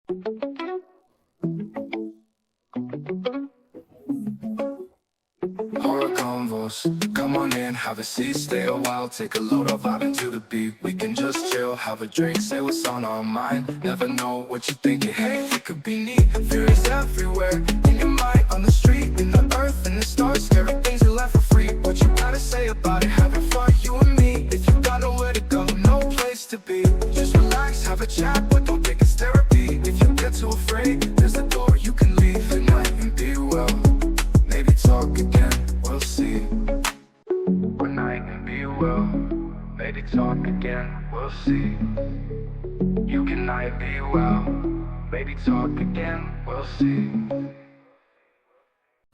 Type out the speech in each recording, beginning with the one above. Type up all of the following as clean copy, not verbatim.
Horror Convos, come on in, have a seat, stay a while, take a load of vibe into the beat. We can just chill, have a drink, say what's on our mind. Never know what you're thinking, hey, it could be neat. Fear is everywhere, in your mind, on the street, in the earth, in the stars. Scary things you left for free. What you gotta say about it? Having fun, you and me. If you got nowhere to go, no place to be, just relax, have a chat, but don't think it's therapy. If you get too afraid, there's a door you can leave. Good night and be well, maybe talk again. We'll see. Good night and be well. Maybe talk again. We'll see. You can night be well. Maybe talk again. We'll see.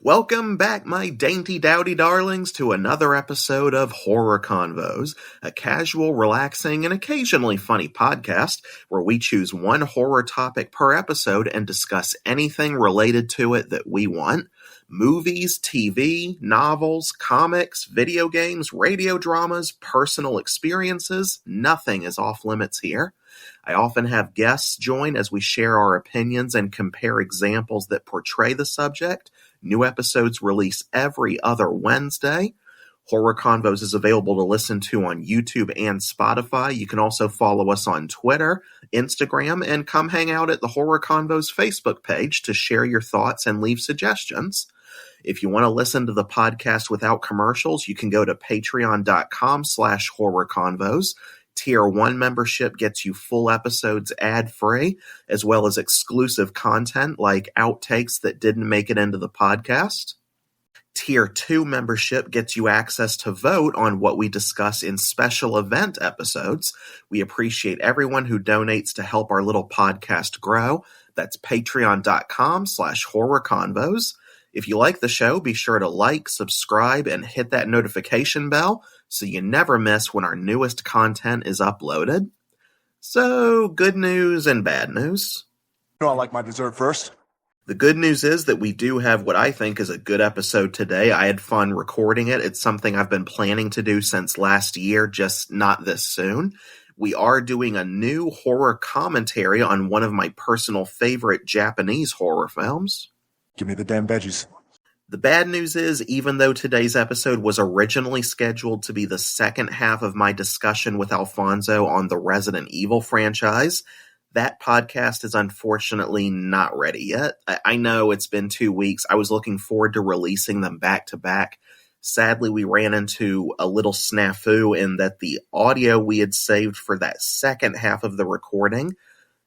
Welcome back, my dainty dowdy darlings, to another episode of Horror Convos, a casual, relaxing, and occasionally funny podcast where we choose one horror topic per episode and discuss anything related to it that we want. Movies, TV, novels, comics, video games, radio dramas, personal experiences, nothing is off limits here. I often have guests join as we share our opinions and compare examples that portray the subject. New episodes release every other Wednesday. Horror Convos is available to listen to on YouTube and Spotify. You can also follow us on Twitter, Instagram, and come hang out at the Horror Convos Facebook page to share your thoughts and leave suggestions. If you want to listen to the podcast without commercials, you can go to patreon.com/horrorconvos. Tier 1 membership gets you full episodes ad-free, as well as exclusive content like outtakes that didn't make it into the podcast. Tier 2 membership gets you access to vote on what we discuss in special event episodes. We appreciate everyone who donates to help our little podcast grow. That's patreon.com/horrorconvos. If you like the show, be sure to like, subscribe, and hit that notification bell so you never miss when our newest content is uploaded. So, good news and bad news. I like my dessert first. The good news is that we do have what I think is a good episode today. I had fun recording it. It's something I've been planning to do since last year, just not this soon. We are doing a new horror commentary on one of my personal favorite Japanese horror films. Give me the damn veggies. The bad news is, even though today's episode was originally scheduled to be the second half of my discussion with Alfonso on the Resident Evil franchise, that podcast is unfortunately not ready yet. I know it's been 2 weeks. I was looking forward to releasing them back to back. Sadly, we ran into a little snafu in that the audio we had saved for that second half of the recording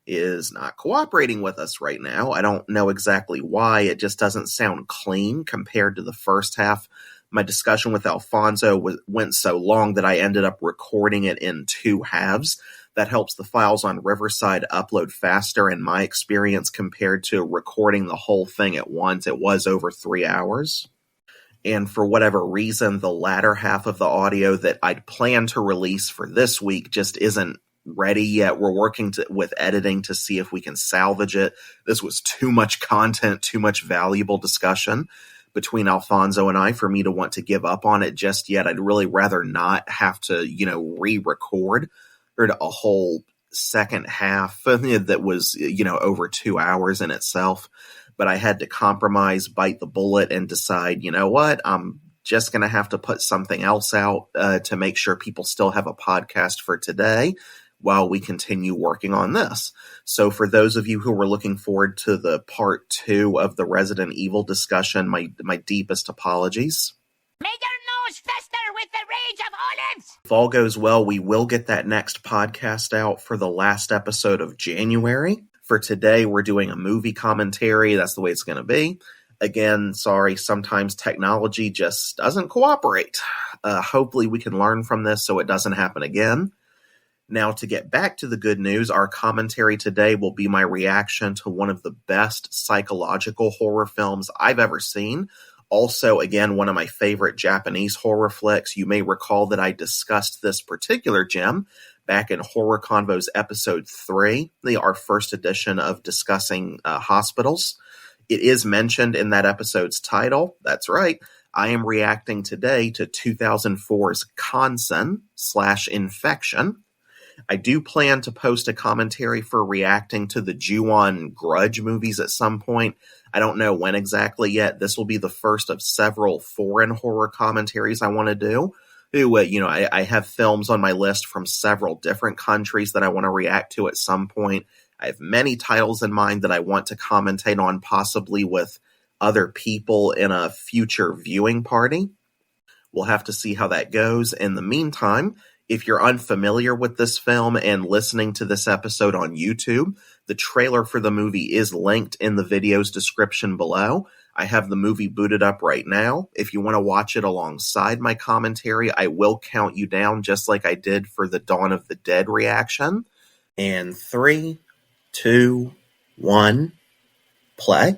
is not cooperating with us right now. I don't know exactly why. It just doesn't sound clean compared to the first half. My discussion with Alfonso went so long that I ended up recording it in 2 halves. That helps the files on Riverside upload faster in my experience compared to recording the whole thing at once. It was over 3 hours. And for whatever reason, the latter half of the audio that I'd planned to release for this week just isn't ready yet. We're working with editing to see if we can salvage it. This was too much content, too much valuable discussion between Alfonso and I for me to want to give up on it just yet. I'd really rather not have to, re-record or a whole second half that was, over 2 hours in itself. But I had to compromise, bite the bullet, and decide, you know what, I'm just going to have to put something else out to make sure people still have a podcast for today while we continue working on this. So for those of you who were looking forward to the part 2 of the Resident Evil discussion, my deepest apologies. Make your nose fester with the rage of olives! If all goes well, we will get that next podcast out for the last episode of January. For today, we're doing a movie commentary. That's the way it's going to be. Again, sorry, sometimes technology just doesn't cooperate. Hopefully we can learn from this so it doesn't happen again. Now, to get back to the good news, our commentary today will be my reaction to one of the best psychological horror films I've ever seen. Also, again, one of my favorite Japanese horror flicks. You may recall that I discussed this particular gem back in Horror Convos episode 3, our first edition of discussing hospitals. It is mentioned in that episode's title. That's right. I am reacting today to 2004's Kansen /Infection. I do plan to post a commentary for reacting to the Ju-on Grudge movies at some point. I don't know when exactly yet. This will be the first of several foreign horror commentaries I want to do. I have films on my list from several different countries that I want to react to at some point. I have many titles in mind that I want to commentate on, possibly with other people in a future viewing party. We'll have to see how that goes. In the meantime, if you're unfamiliar with this film and listening to this episode on YouTube, the trailer for the movie is linked in the video's description below. I have the movie booted up right now. If you want to watch it alongside my commentary, I will count you down just like I did for the Dawn of the Dead reaction. And 3, 2, 1, play.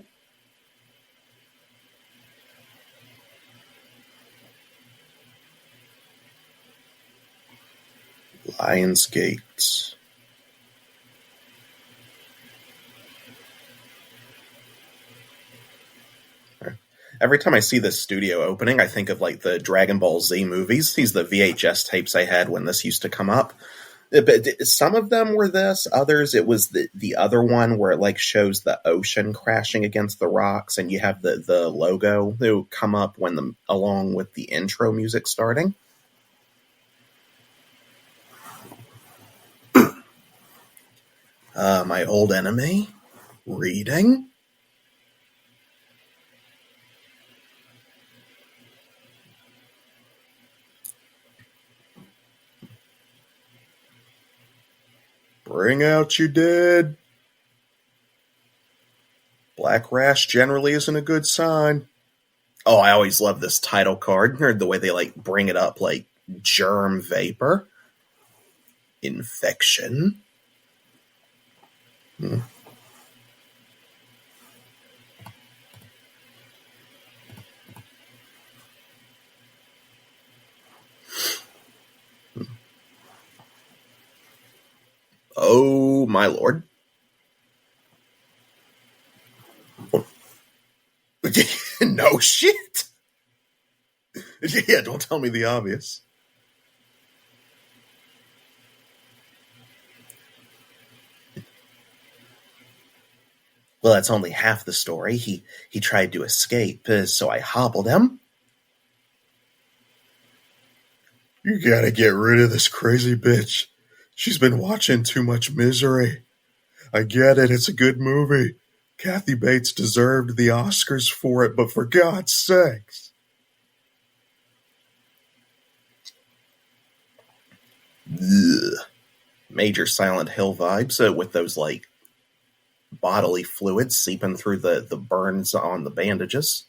Lionsgate. Every time I see this studio opening, I think of like the Dragon Ball Z movies. These are the VHS tapes I had when this used to come up. But some of them were this, others it was the other one where it like shows the ocean crashing against the rocks, and you have the logo that will come up when along with the intro music starting. My old enemy, reading. Bring out your dead. Black rash generally isn't a good sign. Oh, I always love this title card, or the way they like bring it up, like germ vapor, infection. Oh, my lord. No shit. Yeah, don't tell me the obvious. Well, that's only half the story. He tried to escape, so I hobbled him. You gotta get rid of this crazy bitch. She's been watching too much Misery. I get it, it's a good movie. Kathy Bates deserved the Oscars for it, but for God's sakes. Ugh. Major Silent Hill vibes with those like bodily fluids seeping through the burns on the bandages.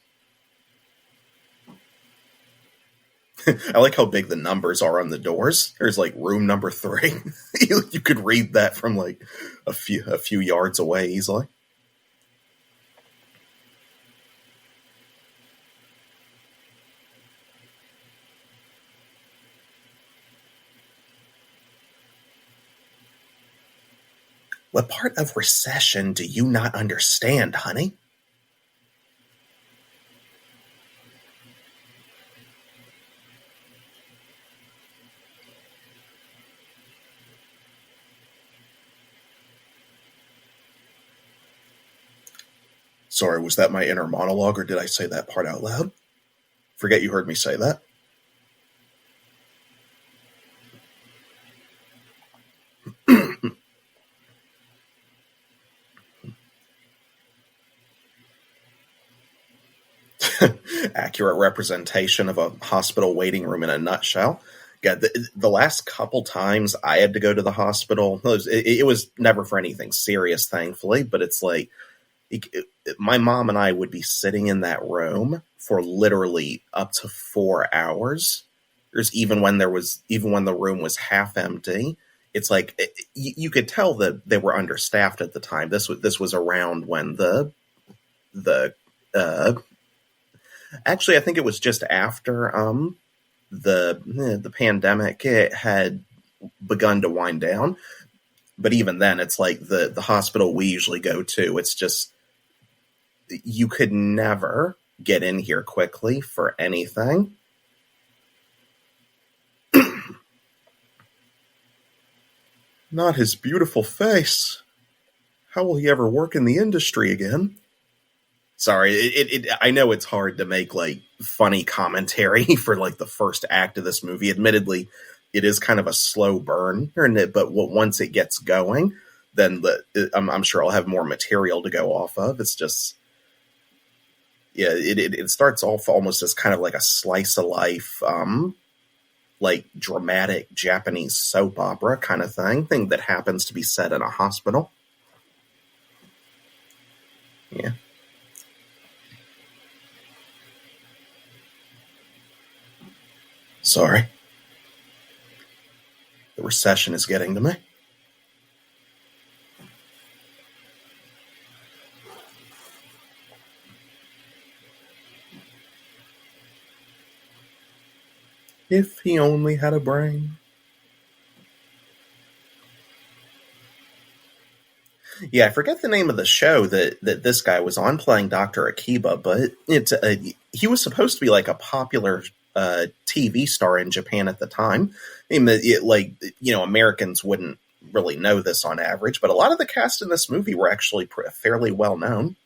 I like how big the numbers are on the doors. There's like room number 3. You could read that from like a few yards away easily. What part of recession do you not understand, honey? Sorry, was that my inner monologue, or did I say that part out loud? Forget you heard me say that. Accurate representation of a hospital waiting room in a nutshell. God, the last couple times I had to go to the hospital, it was never for anything serious, thankfully, but it's like, my mom and I would be sitting in that room for literally up to 4 hours. There's even when the room was half empty. It's like you could tell that they were understaffed at the time. This was around when actually I think it was just after the pandemic had begun to wind down. But even then, it's like the hospital we usually go to, it's just, you could never get in here quickly for anything. Not his beautiful face. How will he ever work in the industry again? Sorry, I know it's hard to make, like, funny commentary for, like, the first act of this movie. Admittedly, it is kind of a slow burn, but once it gets going, then I'm sure I'll have more material to go off of. It's just, yeah, it starts off almost as kind of like a slice of life, like dramatic Japanese soap opera kind of thing that happens to be set in a hospital. Yeah. Sorry. The recession is getting to me. If he only had a brain. Yeah, I forget the name of the show that this guy was on playing Dr. Akiba, but he was supposed to be like a popular TV star in Japan at the time. I mean, Americans wouldn't really know this on average, but a lot of the cast in this movie were actually fairly well known,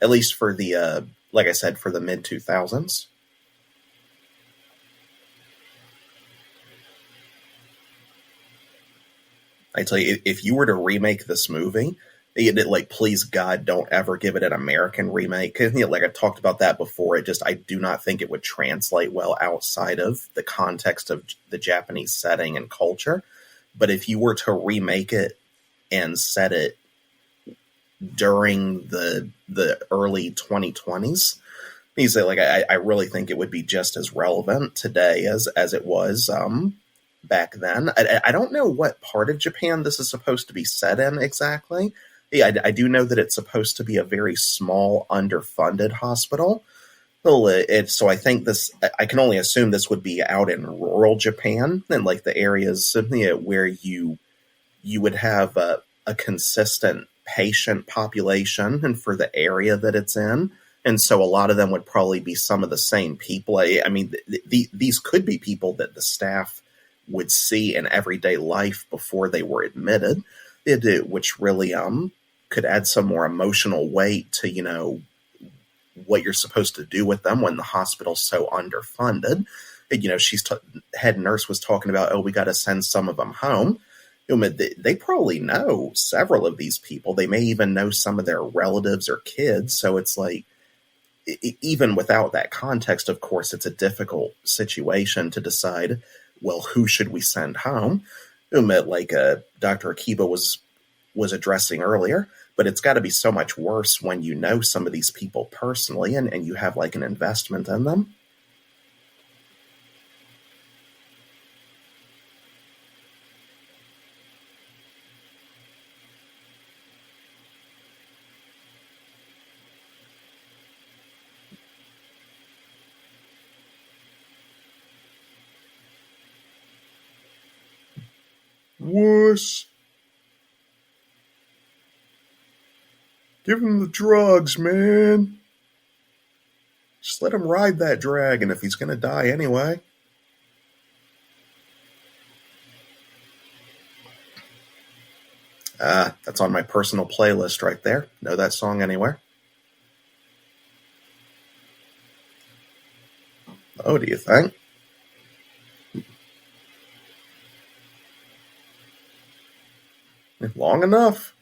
at least for the, like I said, for the mid 2000s. I tell you, if you were to remake this movie, like, please God, don't ever give it an American remake. Because, like I talked about that before, I do not think it would translate well outside of the context of the Japanese setting and culture. But if you were to remake it and set it during the early 2020s, I really think it would be just as relevant today as it was back then. I don't know what part of Japan this is supposed to be set in exactly. Yeah, I do know that it's supposed to be a very small, underfunded hospital. Well, so I think I can only assume this would be out in rural Japan, and like the areas where you would have a consistent patient population, and for the area that it's in. And so a lot of them would probably be some of the same people. I mean, these could be people that the staff would see in everyday life before they were admitted, which really could add some more emotional weight to, what you're supposed to do with them when the hospital's so underfunded. Head nurse was talking about, oh, we got to send some of them home. They probably know several of these people. They may even know some of their relatives or kids. So it's like, even without that context, of course, it's a difficult situation to decide, well, who should we send home? Like Dr. Akiba was addressing earlier, but it's got to be so much worse when you know some of these people personally and you have like an investment in them. Wuss. Give him the drugs, man. Just let him ride that dragon if he's going to die anyway. That's on my personal playlist right there. Know that song anywhere? Oh, do you think? Long enough.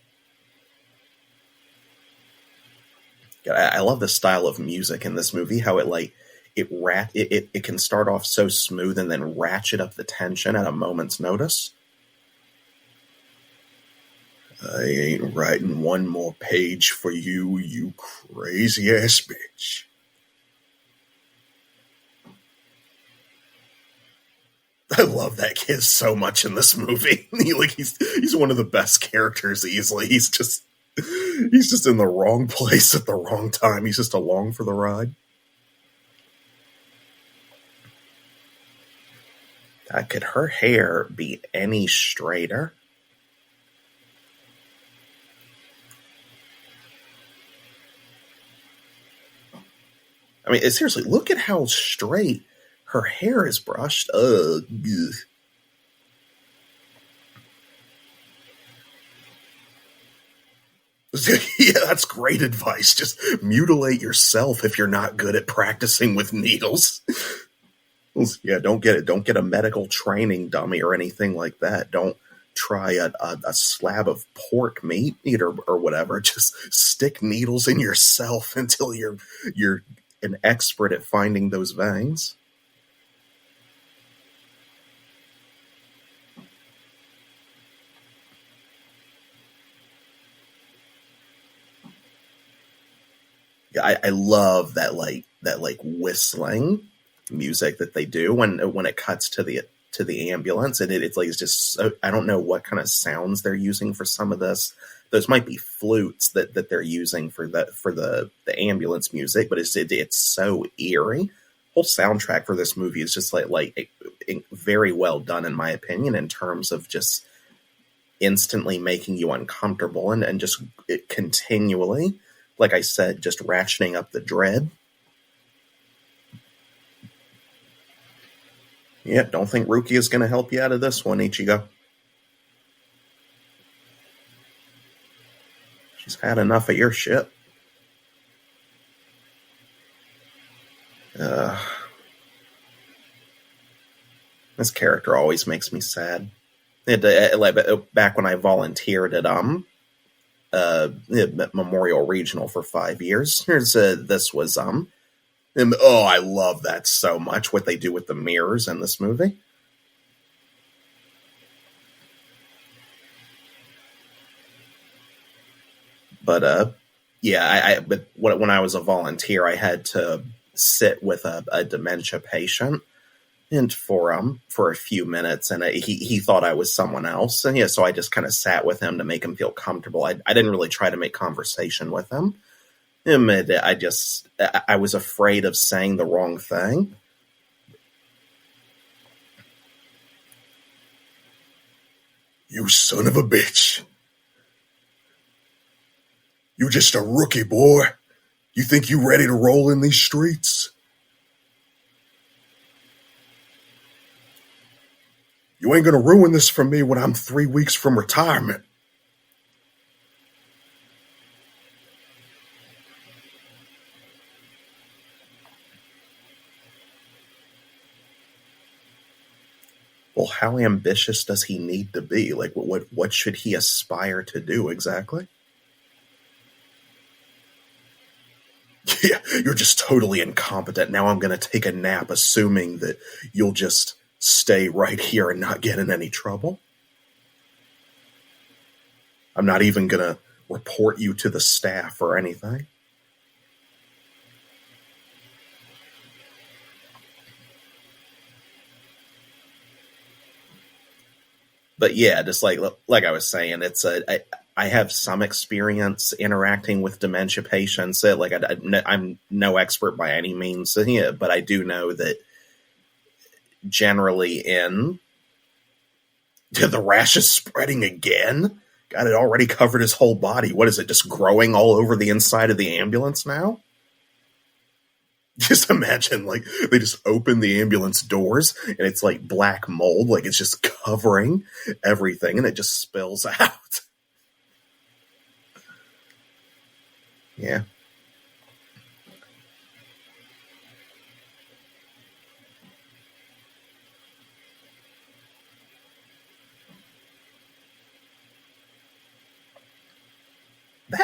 I love the style of music in this movie, how it can start off so smooth and then ratchet up the tension at a moment's notice. I ain't writing one more page for you, you crazy ass bitch. I love that kid so much in this movie. He's one of the best characters easily. He's just in the wrong place at the wrong time. He's just along for the ride. Could her hair be any straighter? I mean, seriously, look at how straight her hair is brushed. Ugh. Yeah, that's great advice. Just mutilate yourself if you're not good at practicing with needles. Yeah, don't get a medical training dummy or anything like that. Don't try a slab of pork meat or whatever. Just stick needles in yourself until you're an expert at finding those veins. Yeah, I love that whistling music that they do when it cuts to the ambulance, and it's like it's just so, I don't know what kind of sounds they're using for some of this. Those might be flutes that they're using for the ambulance music, but it's so eerie. Whole soundtrack for this movie is just like very well done in my opinion, in terms of just instantly making you uncomfortable and just it continually, like I said, just ratcheting up the dread. Yeah, don't think Ruki is going to help you out of this one, Ichigo. She's had enough of your shit. This character always makes me sad. Back when I volunteered at Memorial Regional for 5 years, this was I love that so much, what they do with the mirrors in this movie. But but when I was a volunteer, I had to sit with a dementia patient and for a few minutes, and he thought I was someone else, and so I just kind of sat with him to make him feel comfortable. I didn't really try to make conversation with him. I was afraid of saying the wrong thing. You son of a bitch. You just a rookie, boy. You think you ready to roll in these streets? You ain't gonna ruin this for me when I'm 3 weeks from retirement. Well, how ambitious does he need to be? Like, what should he aspire to do exactly? Yeah, you're just totally incompetent. Now I'm going to take a nap assuming that you'll just stay right here and not get in any trouble. I'm not even going to report you to the staff or anything. But yeah, just like I was saying, I have some experience interacting with dementia patients. I'm no expert by any means, yeah, but I do know that generally the rash is spreading again. God, it already covered his whole body. What is it, just growing all over the inside of the ambulance now? Just imagine, like, they just open the ambulance doors and it's like black mold, like it's just covering everything and it just spills out. Yeah.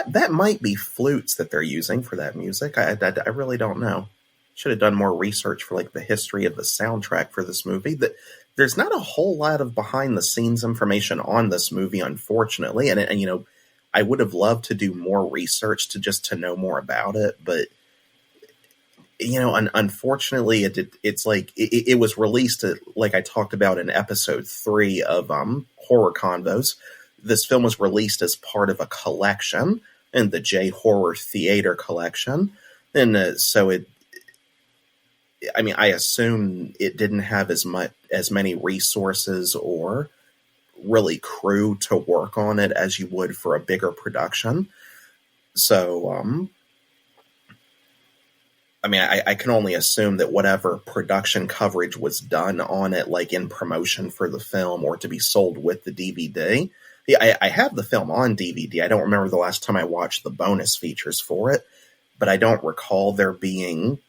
That might be flutes that they're using for that music. I really don't know. Should have done more research for like the history of the soundtrack for this movie. There's not a whole lot of behind the scenes information on this movie, unfortunately, and I would have loved to do more research to know more about it, but unfortunately, it was released like I talked about in episode 3 of Horror Convos. This film was released as part of a collection in the J Horror Theater collection, and I assume it didn't have as many resources or really crew to work on it as you would for a bigger production. So, I can only assume that whatever production coverage was done on it, like in promotion for the film or to be sold with the DVD, Yeah, I have the film on DVD. I don't remember the last time I watched the bonus features for it, but I don't recall there being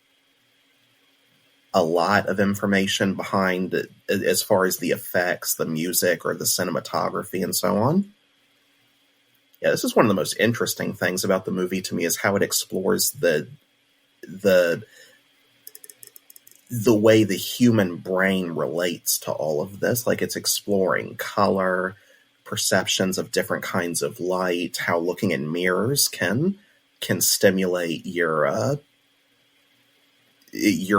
a lot of information behind it as far as the effects, the music, or the cinematography, and so on. Yeah, this is one of the most interesting things about the movie to me is how it explores the way the human brain relates to all of this. Like, it's exploring color, perceptions of different kinds of light, how looking in mirrors can stimulate your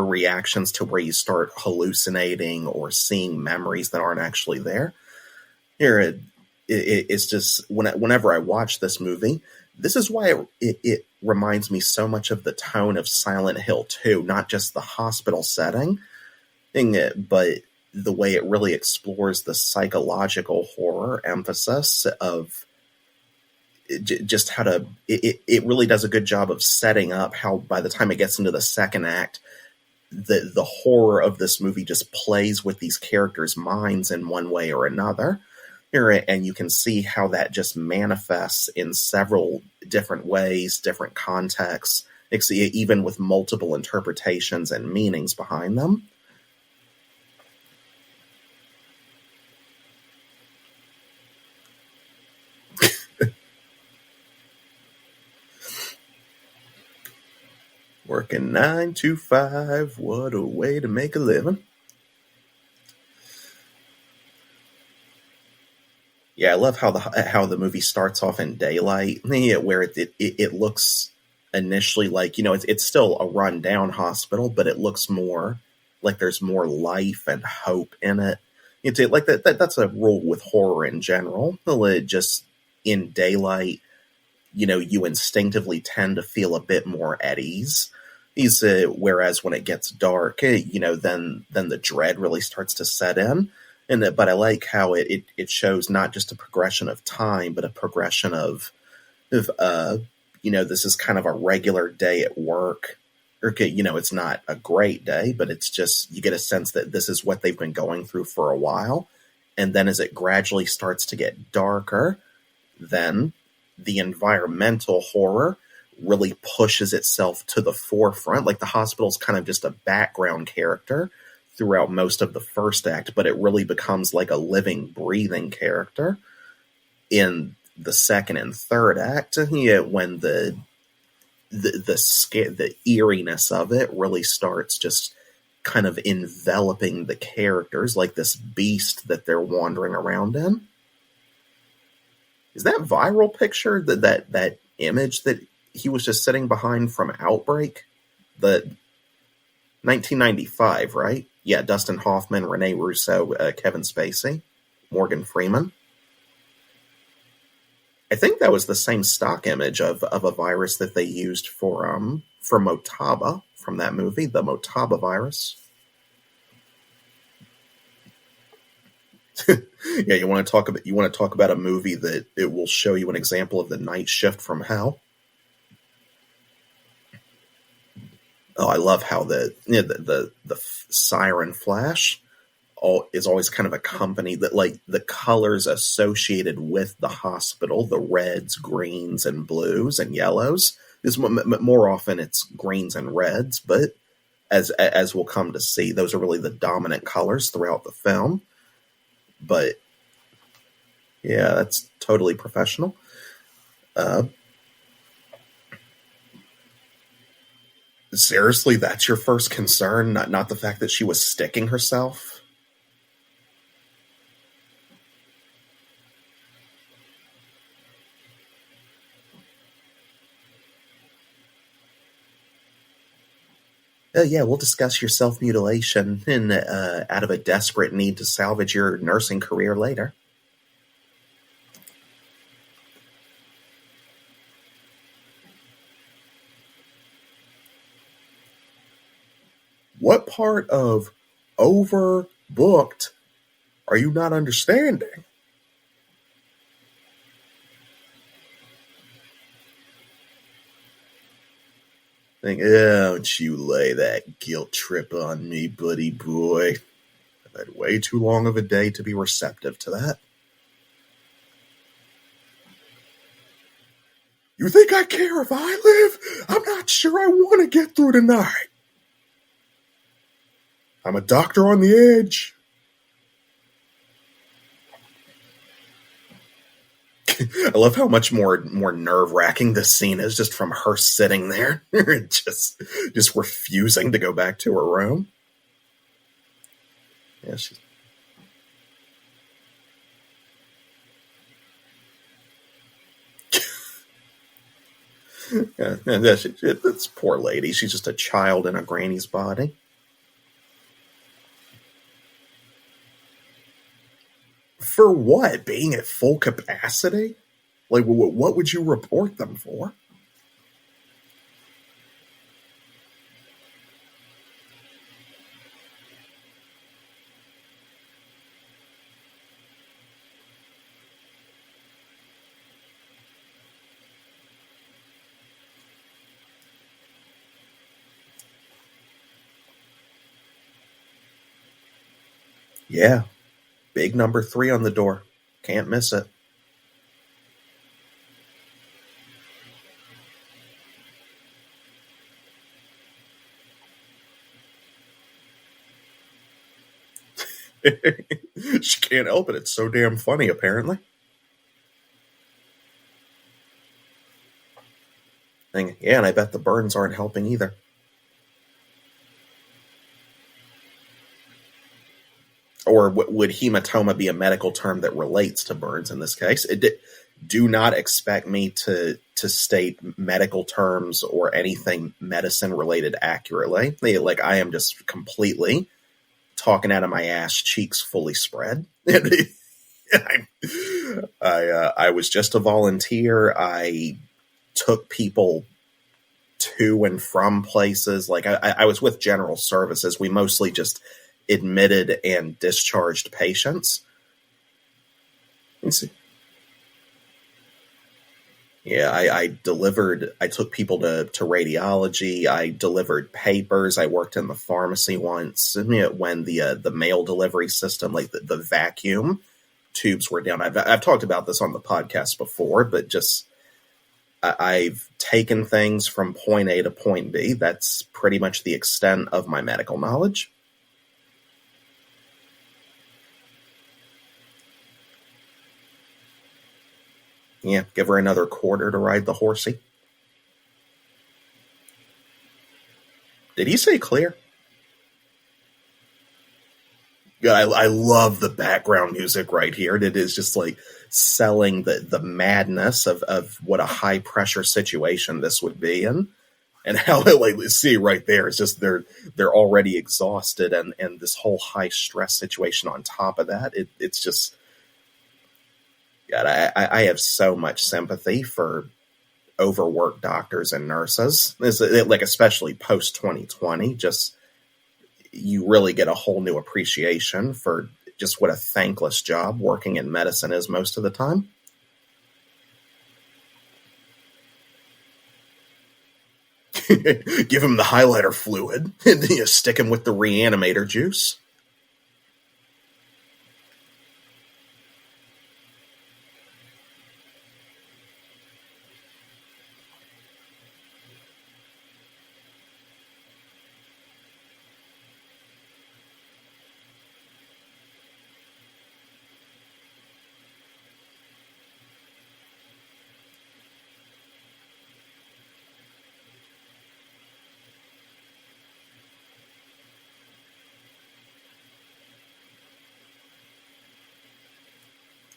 reactions to where you start hallucinating or seeing memories that aren't actually there. Here, it's just whenever I watch this movie, this is why it reminds me so much of the tone of Silent Hill 2, not just the hospital setting, but the way it really explores the psychological horror emphasis of just how to... It really does a good job of setting up how by the time it gets into the second act, the horror of this movie just plays with these characters' minds in one way or another. And you can see how that just manifests in several different ways, different contexts, even with multiple interpretations and meanings behind them. Working 9 to 5, what a way to make a living. Yeah, I love how the movie starts off in daylight, where it looks initially like, it's still a rundown hospital, but it looks more like there's more life and hope in it. It's like that's a rule with horror in general. Just in daylight, you instinctively tend to feel a bit more at ease. Whereas when it gets dark, then the dread really starts to set in. But I like how it shows not just a progression of time, but a progression of this is kind of a regular day at work. Okay, it's not a great day, but it's just, you get a sense that this is what they've been going through for a while. And then as it gradually starts to get darker, then the environmental horror really pushes itself to the forefront. Like, the hospital's kind of just a background character throughout most of the first act, but it really becomes like a living, breathing character in the second and third act. When the eeriness of it really starts just kind of enveloping the characters like this beast that they're wandering around in. Is that viral picture, that image that he was just sitting behind from Outbreak? The 1995, right? Yeah, Dustin Hoffman, Rene Russo, Kevin Spacey, Morgan Freeman. I think that was the same stock image of a virus that they used for Motaba from that movie, the Motaba virus. Yeah, you want to talk about a movie that it will show you an example of the night shift from hell. Oh, I love how the siren flash is always kind of accompanied, that like the colors associated with the hospital, the reds, greens, and blues and yellows. Is more often it's greens and reds, but as we'll come to see, those are really the dominant colors throughout the film. But yeah, that's totally professional. Seriously, that's your first concern? Not the fact that she was sticking herself? Yeah, we'll discuss your self-mutilation out of a desperate need to salvage your nursing career later. What part of overbooked are you not understanding? Don't you lay that guilt trip on me, buddy boy. I've had way too long of a day to be receptive to that. You think I care if I live? I'm not sure I want to get through tonight. I'm a doctor on the edge. I love how much more nerve-wracking this scene is just from her sitting there, just refusing to go back to her room. Yeah, she's... yeah, this poor lady. She's just a child in a granny's body. For what? Being at full capacity? Like, what would you report them for? Yeah. Big number 3 on the door. Can't miss it. She can't help it. It's so damn funny, apparently. Yeah, and I bet the burns aren't helping either. Or would hematoma be a medical term that relates to burns in this case? Do not expect me to state medical terms or anything medicine related accurately. Like, I am just completely talking out of my ass, cheeks fully spread. I was just a volunteer. I took people to and from places. Like, I was with General Services. We mostly just admitted and discharged patients. Let's see. Yeah, I took people to radiology. I delivered papers. I worked in the pharmacy once. When the mail delivery system, like the vacuum tubes were down. I've talked about this on the podcast before, but just I've taken things from point A to point B. That's pretty much the extent of my medical knowledge. Yeah, give her another quarter to ride the horsey. Did he say clear? Yeah, I love the background music right here. It is just like selling the madness of what a high pressure situation this would be in, and how like see right there, it's just they're already exhausted, and this whole high stress situation on top of that. It's just, God, I have so much sympathy for overworked doctors and nurses. Like, especially post 2020, just you really get a whole new appreciation for just what a thankless job working in medicine is most of the time. Give him the highlighter fluid and you stick him with the reanimator juice.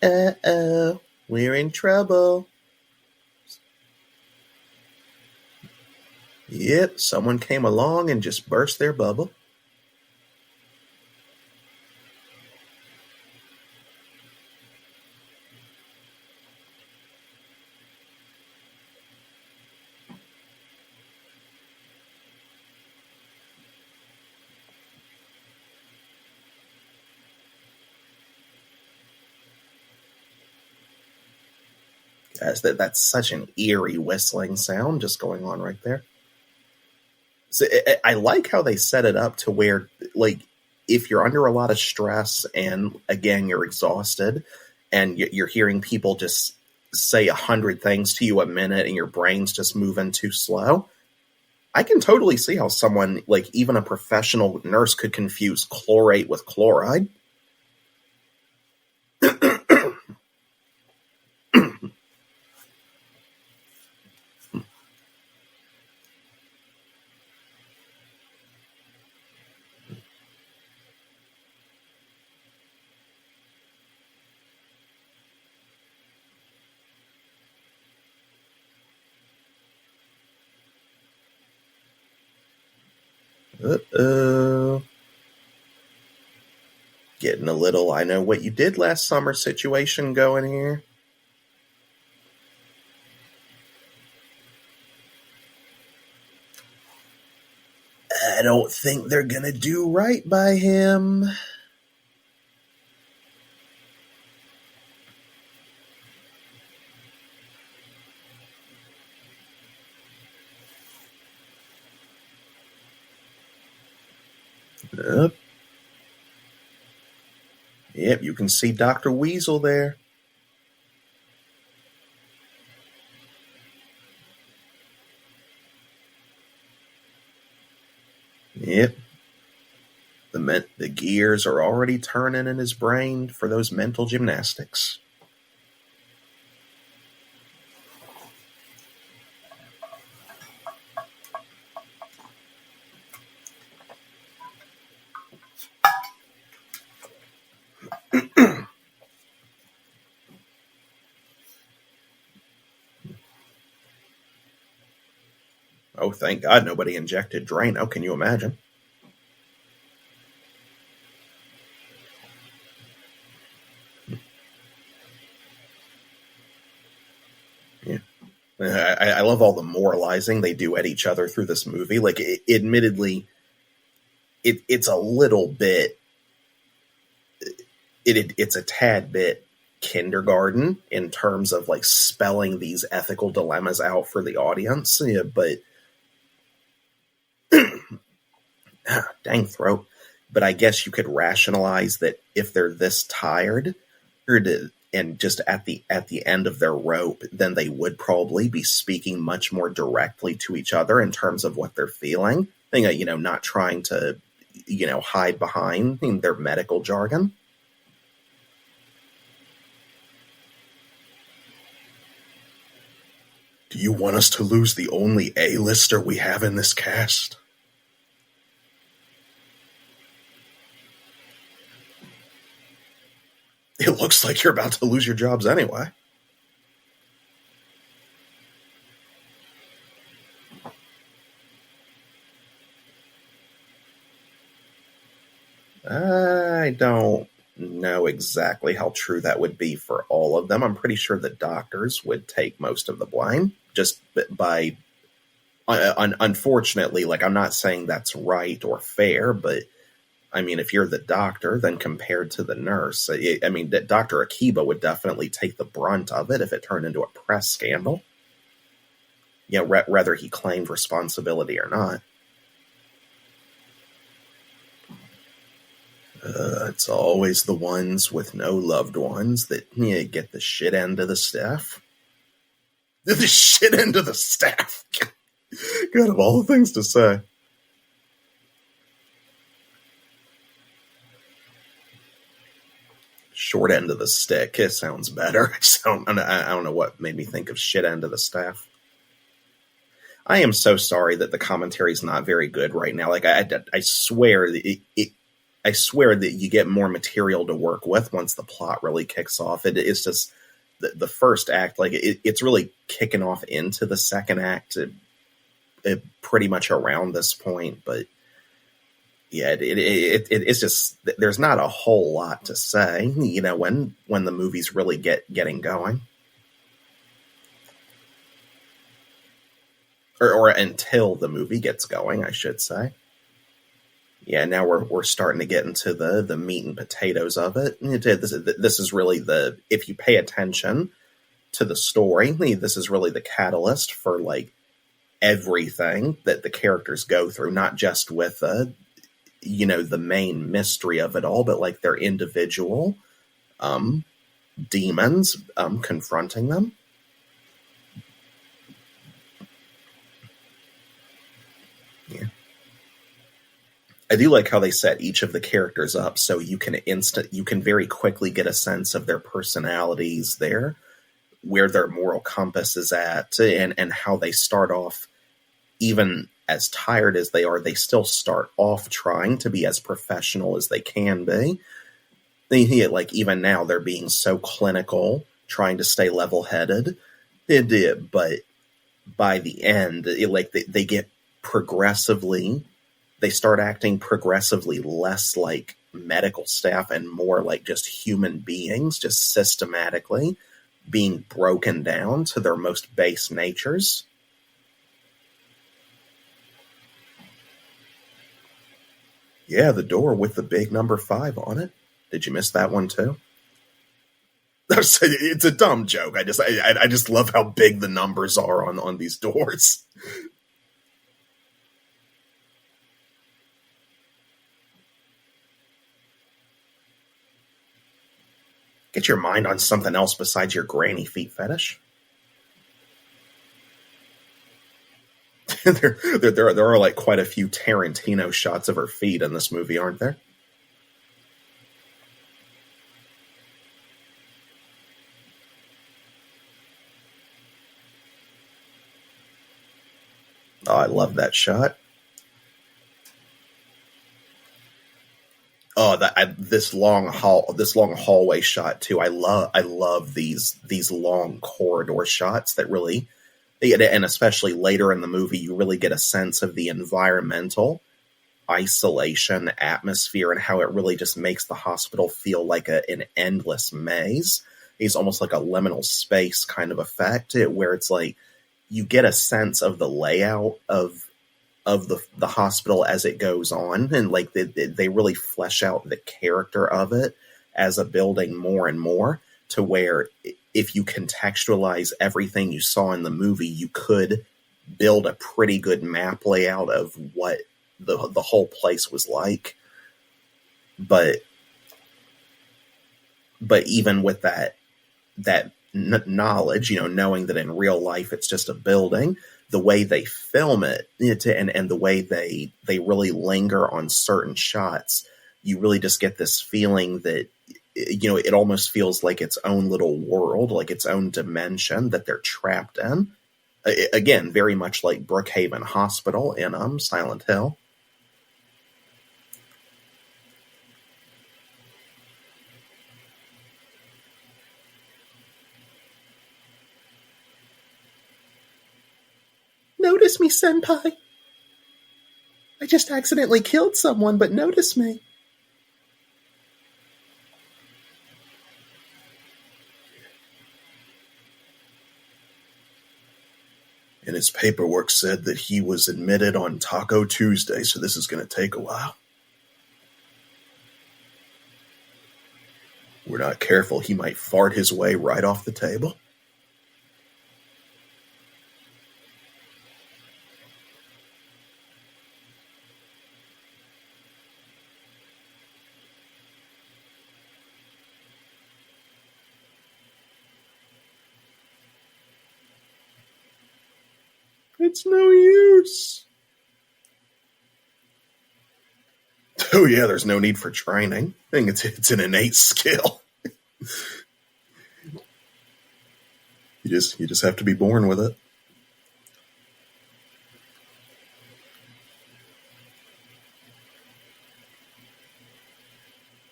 Uh-oh, we're in trouble. Yep, someone came along and just burst their bubble. Guys, that's such an eerie whistling sound just going on right there. So I like how they set it up to where, like, if you're under a lot of stress and, again, you're exhausted and you're hearing people just say 100 things to you a minute and your brain's just moving too slow. I can totally see how someone, like even a professional nurse, could confuse chlorate with chloride. Uh-oh. Getting a little I know what you did last summer situation going here. I don't think they're gonna do right by him. Yep. Yep, you can see Dr. Weasel there. Yep. The gears are already turning in his brain for those mental gymnastics. Oh, thank God nobody injected Drano. Can you imagine? Yeah. I love all the moralizing they do at each other through this movie. Like, admittedly, it's a little bit... It's a tad bit kindergarten in terms of, like, spelling these ethical dilemmas out for the audience. Yeah, but... dang throat. But I guess you could rationalize that if they're this tired and just at the end of their rope, then they would probably be speaking much more directly to each other in terms of what they're feeling. Not trying to, hide behind their medical jargon. Do you want us to lose the only A-lister we have in this cast? It looks like you're about to lose your jobs anyway. I don't know exactly how true that would be for all of them. I'm pretty sure the doctors would take most of the blame, just by... Unfortunately, like, I'm not saying that's right or fair, but I mean, if you're the doctor, then compared to the nurse, Dr. Akiba would definitely take the brunt of it if it turned into a press scandal. Whether he claimed responsibility or not. It's always the ones with no loved ones that get the shit end of the staff. The shit end of the staff. God, of all the things to say. Short end of the stick. It sounds better. I don't know what made me think of shit end of the staff. I am so sorry that the commentary is not very good right now. Like, I swear I swear that you get more material to work with once the plot really kicks off. It's just the first act, like it's really kicking off into the second act pretty much around this point. But yeah, it's just, there's not a whole lot to say, when the movies really getting going. Or until the movie gets going, I should say. Yeah, now we're starting to get into the meat and potatoes of it. This is really if you pay attention to the story, this is really the catalyst for, like, everything that the characters go through, not just with the main mystery of it all, but their individual demons confronting them. do like how they set each of the characters up so you can very quickly get a sense of their personalities there, where their moral compass is at, and how they start off. Even as tired as they are, they still start off trying to be as professional as they can be. Like, even now, they're being so clinical, trying to stay level-headed. But by the end, they get progressively, they start acting progressively less like medical staff and more like just human beings, just systematically being broken down to their most base natures. Yeah, the door with the big number 5 on it. Did you miss that one too? It's a dumb joke. I just love how big the numbers are on these doors. Get your mind on something else besides your granny feet fetish. There are like quite a few Tarantino shots of her feet in this movie, aren't there? Oh, I love that shot. Oh, this long hallway shot too. I love these long corridor shots that really, and especially later in the movie, you really get a sense of the environmental isolation atmosphere and how it really just makes the hospital feel like an endless maze. It's almost like a liminal space kind of effect, where it's like you get a sense of the layout of the hospital as it goes on, and like they really flesh out the character of it as a building more and more, to where if you contextualize everything you saw in the movie, you could build a pretty good map layout of what the whole place was like. But even with that knowledge, knowing that in real life it's just a building, the way they film it, and the way they really linger on certain shots, you really just get this feeling that, it almost feels like its own little world, like its own dimension that they're trapped in. Again, very much like Brookhaven Hospital in Silent Hill. Notice me, senpai. I just accidentally killed someone, but notice me. And his paperwork said that he was admitted on Taco Tuesday, so this is going to take a while. We're not careful, he might fart his way right off the table. It's no use. Oh yeah, there's no need for training. I think it's an innate skill. You just have to be born with it.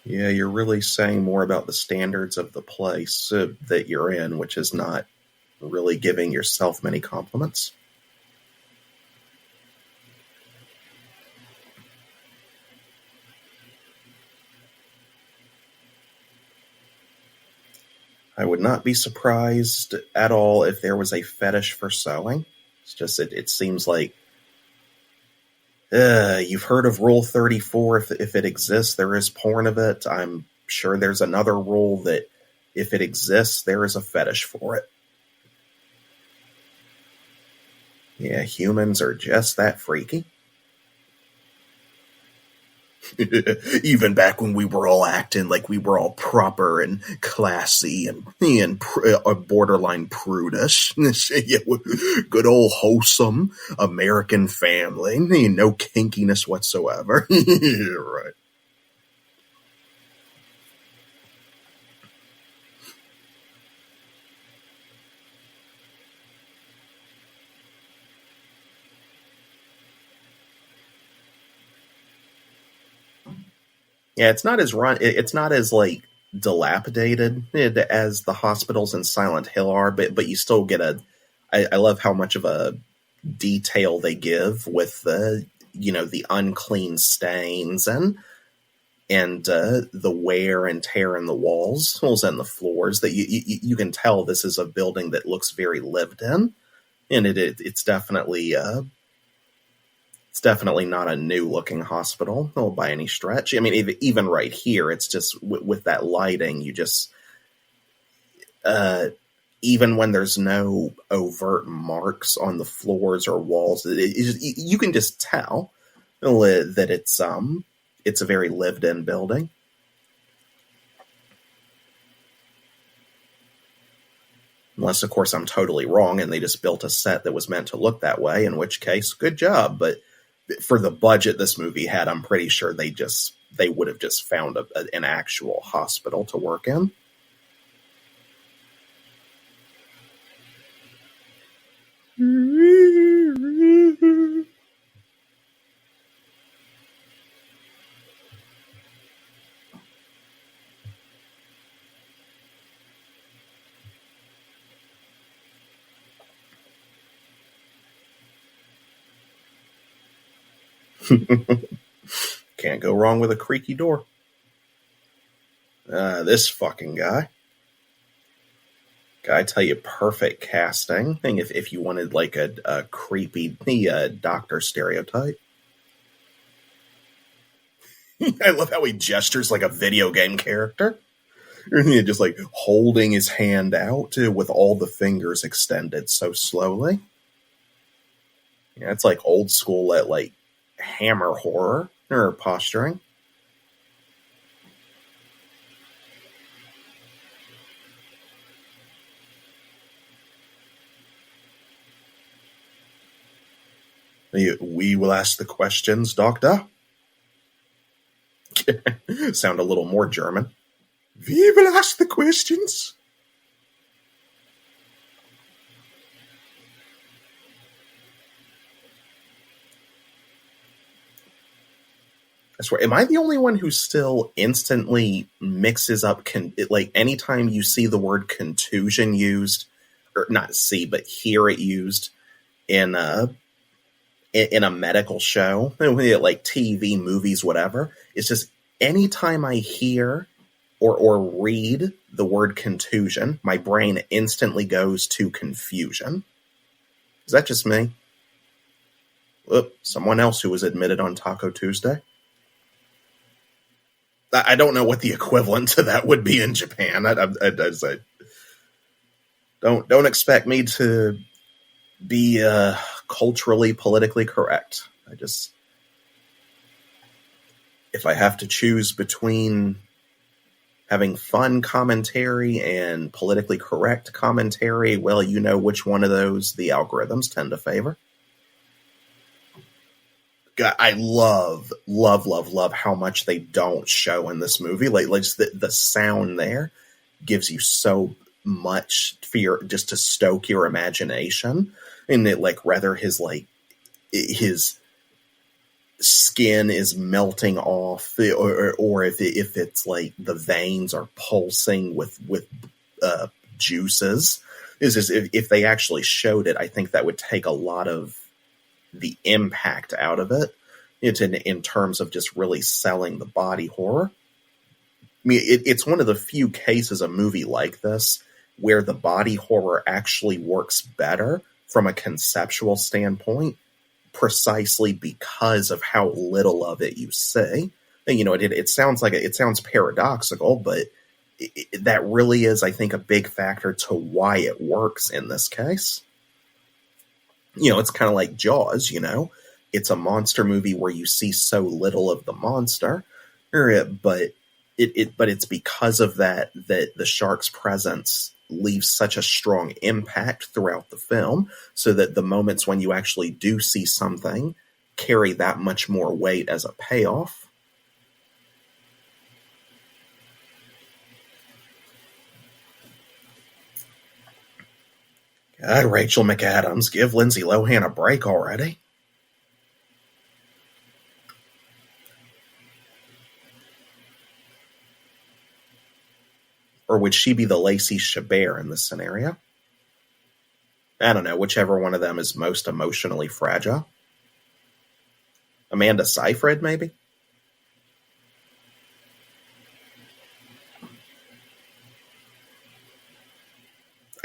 Yeah, you're really saying more about the standards of the place that you're in, which is not really giving yourself many compliments. I would not be surprised at all if there was a fetish for sewing. It's just, it seems like, you've heard of Rule 34. If it exists, there is porn of it. I'm sure there's another rule that if it exists, there is a fetish for it. Yeah, humans are just that freaky. Even back when we were all acting like we were all proper and classy and borderline prudish. Yeah, good old wholesome American family. No kinkiness whatsoever. Right. Yeah, it's not as it's not as like dilapidated as the hospitals in Silent Hill are, but you still get I love how much of a detail they give with the the unclean stains and the wear and tear in the walls and the floors, that you can tell this is a building that looks very lived in, and it's definitely not a new looking hospital by any stretch. I mean, even right here, it's just with that lighting, you just even when there's no overt marks on the floors or walls, you can just tell that it's a very lived in building. Unless, of course, I'm totally wrong and they just built a set that was meant to look that way, in which case, good job. But for the budget this movie had, I'm pretty sure they would have just found an actual hospital to work in. Can't go wrong with a creaky door. This fucking guy. I tell you, perfect casting thing if you wanted like a creepy doctor stereotype. I love how he gestures like a video game character. Just like holding his hand out with all the fingers extended so slowly. Yeah, it's like old school like Hammer horror or posturing. We will ask the questions, Doctor. Sound a little more German. We will ask the questions. I swear, am I the only one who still instantly mixes up, like anytime you see the word contusion used, or not see, but hear it used in a medical show, like TV, movies, whatever, it's just anytime I hear or read the word contusion, my brain instantly goes to confusion. Is that just me? Someone else who was admitted on Taco Tuesday. I don't know what the equivalent to that would be in Japan. Don't expect me to be culturally, politically correct. If I have to choose between having fun commentary and politically correct commentary, well, you know which one of those the algorithms tend to favor. God, I love how much they don't show in this movie. Like just the sound there gives you so much for just to stoke your imagination. And it, like, whether his skin is melting off, or if it's like the veins are pulsing with juices, if they actually showed it, I think that would take a lot of the impact out of it. It's in terms of just really selling the body horror. I mean, it's one of the few cases a movie like this where the body horror actually works better from a conceptual standpoint, precisely because of how little of it you see. And, it sounds paradoxical, but that really is, I think, a big factor to why it works in this case. It's kind of like Jaws, it's a monster movie where you see so little of the monster, but it's because of that the shark's presence leaves such a strong impact throughout the film, so that the moments when you actually do see something carry that much more weight as a payoff. God, Rachel McAdams, give Lindsay Lohan a break already. Or would she be the Lacey Chabert in this scenario? I don't know, whichever one of them is most emotionally fragile. Amanda Seyfried, maybe?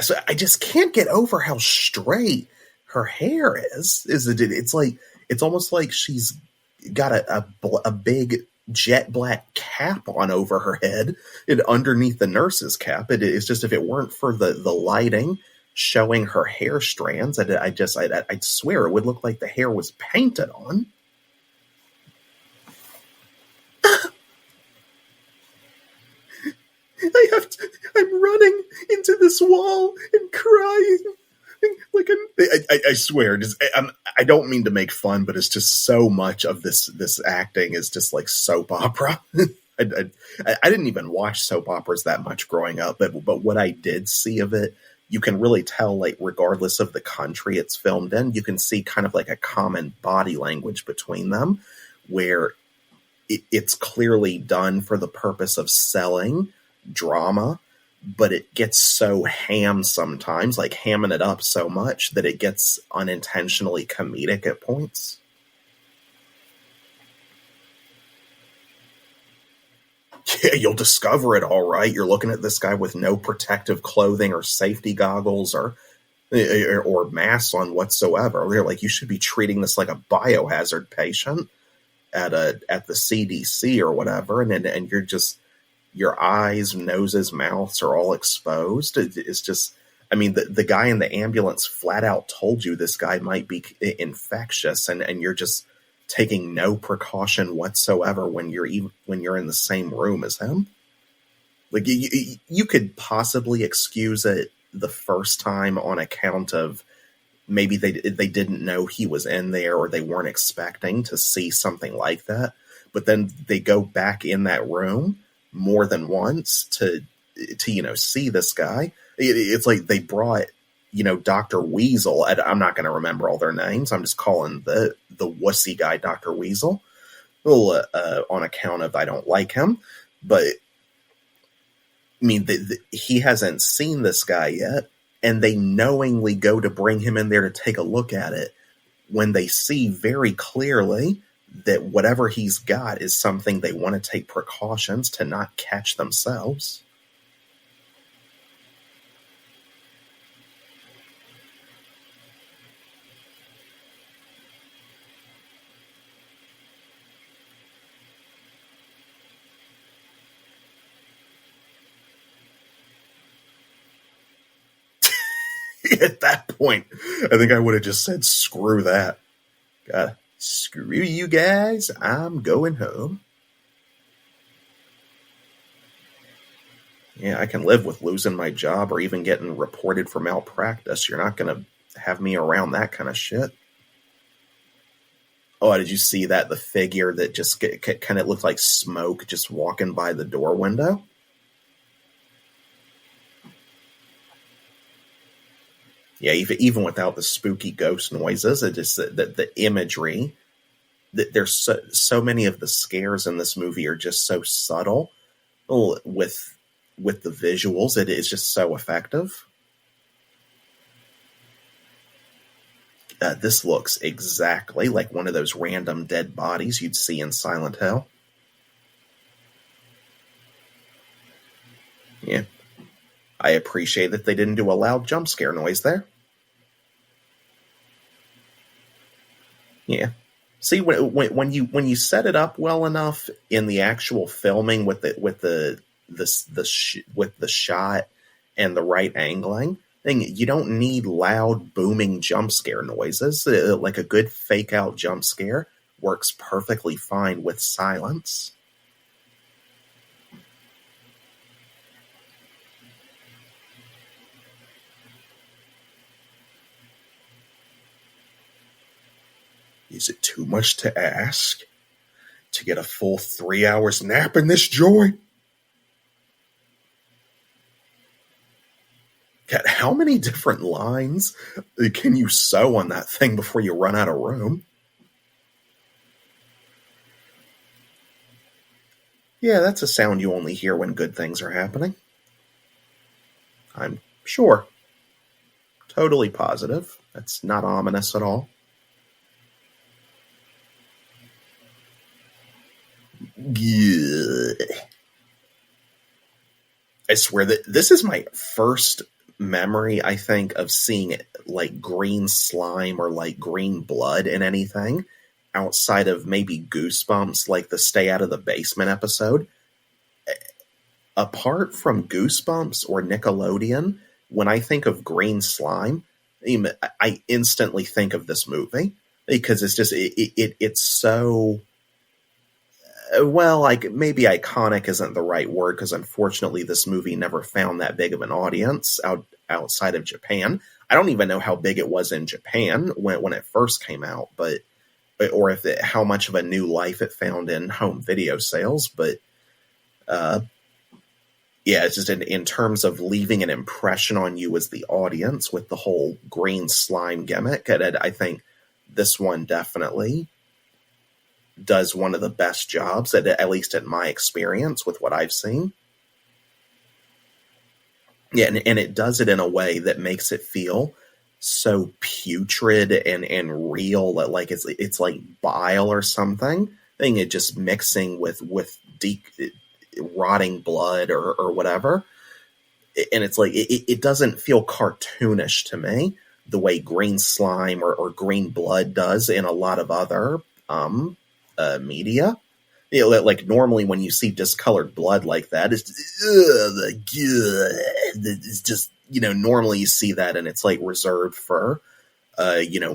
So I just can't get over how straight her hair is. It's almost like she's got a big jet black cap on over her head and underneath the nurse's cap. It's just, if it weren't for the lighting showing her hair strands, I'd swear it would look like the hair was painted on. I'm running into this wall and crying. Like I swear, I don't mean to make fun, but it's just so much of this acting is just like soap opera. I didn't even watch soap operas that much growing up, but what I did see of it, you can really tell, like, regardless of the country it's filmed in, you can see kind of like a common body language between them, where it's clearly done for the purpose of selling drama, but it gets so ham sometimes, like hamming it up so much that it gets unintentionally comedic at points. Yeah, you'll discover it all right. You're looking at this guy with no protective clothing or safety goggles or masks on whatsoever. They're like, you should be treating this like a biohazard patient at the CDC or whatever, and you're just, your eyes, noses, mouths are all exposed. It's just, I mean, the guy in the ambulance flat out told you this guy might be infectious, and you're just taking no precaution whatsoever when you're in the same room as him. Like, you could possibly excuse it the first time on account of maybe they didn't know he was in there, or they weren't expecting to see something like that. But then they go back in that room more than once to see this guy. It's like they brought, Dr. Weasel. I'm not going to remember all their names. I'm just calling the wussy guy Dr. Weasel. Well, on account of I don't like him, but I mean, he hasn't seen this guy yet, and they knowingly go to bring him in there to take a look at it when they see very clearly that whatever he's got is something they want to take precautions to not catch themselves. At that point, I think I would have just said, screw that. God, screw you guys. I'm going home. Yeah, I can live with losing my job or even getting reported for malpractice. You're not going to have me around that kind of shit. Oh, did you see that? The figure that just kind of looked like smoke just walking by the door window? Yeah, even without the spooky ghost noises, it just the imagery. There's so many of the scares in this movie are just so subtle with the visuals. It is just so effective. This looks exactly like one of those random dead bodies you'd see in Silent Hill. Yeah. I appreciate that they didn't do a loud jump scare noise there. Yeah. See, when you set it up well enough in the actual filming with the shot and the right angling, thing. You don't need loud, booming jump scare noises. Like a good fake out jump scare works perfectly fine with silence. Is it too much to ask to get a full 3 hours nap in this joint? God, how many different lines can you sew on that thing before you run out of room? Yeah, that's a sound you only hear when good things are happening. I'm sure. Totally positive. That's not ominous at all. Yeah. I swear that this is my first memory, I think, of seeing like green slime or like green blood in anything outside of maybe Goosebumps, like the Stay Out of the Basement episode. Apart from Goosebumps or Nickelodeon, when I think of green slime, I instantly think of this movie because it's just it's so well, like maybe iconic isn't the right word because unfortunately this movie never found that big of an audience outside of Japan. I don't even know how big it was in Japan when it first came out, but or if how much of a new life it found in home video sales, but yeah, it's just in terms of leaving an impression on you as the audience with the whole green slime gimmick. And I think this one definitely does one of the best jobs, at least in my experience with what I've seen. Yeah, and it does it in a way that makes it feel so putrid and real that like it's like bile or something. I think it just mixing with rotting blood or whatever. And it's like it doesn't feel cartoonish to me the way green slime or green blood does in a lot of other media. You know, like normally when you see discolored blood like that, it's just normally you see that and it's like reserved for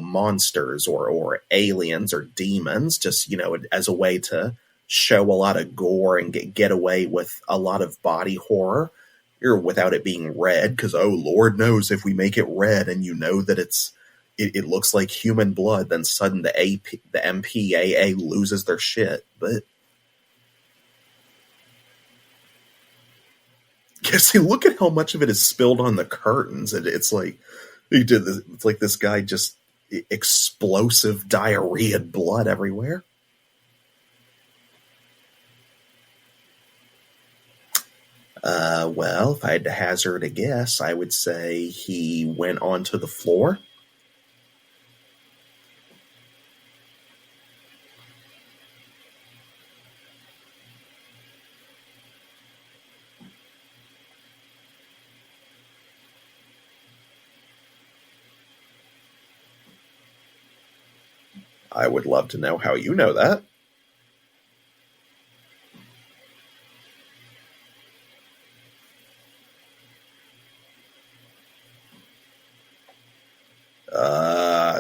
monsters or aliens or demons, just as a way to show a lot of gore and get away with a lot of body horror or without it being red, because Lord knows if we make it red and that it looks like human blood, then sudden the MPAA loses their shit. But yeah, see, look at how much of it is spilled on the curtains. It's like he did this. It's like this guy just explosive diarrhea blood everywhere. Well, if I had to hazard a guess, I would say he went onto the floor. I would love to know how you know that.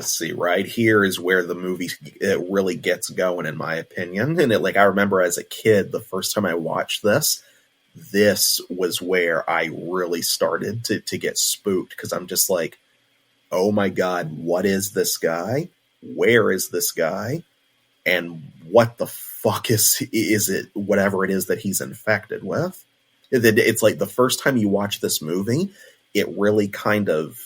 See, right here is where the movie really gets going, in my opinion. And I remember as a kid, the first time I watched this was where I really started to get spooked, because I'm just like, oh my God, what is this guy? Where is this guy? And what the fuck is it, whatever it is that he's infected with? It's like the first time you watch this movie, it really kind of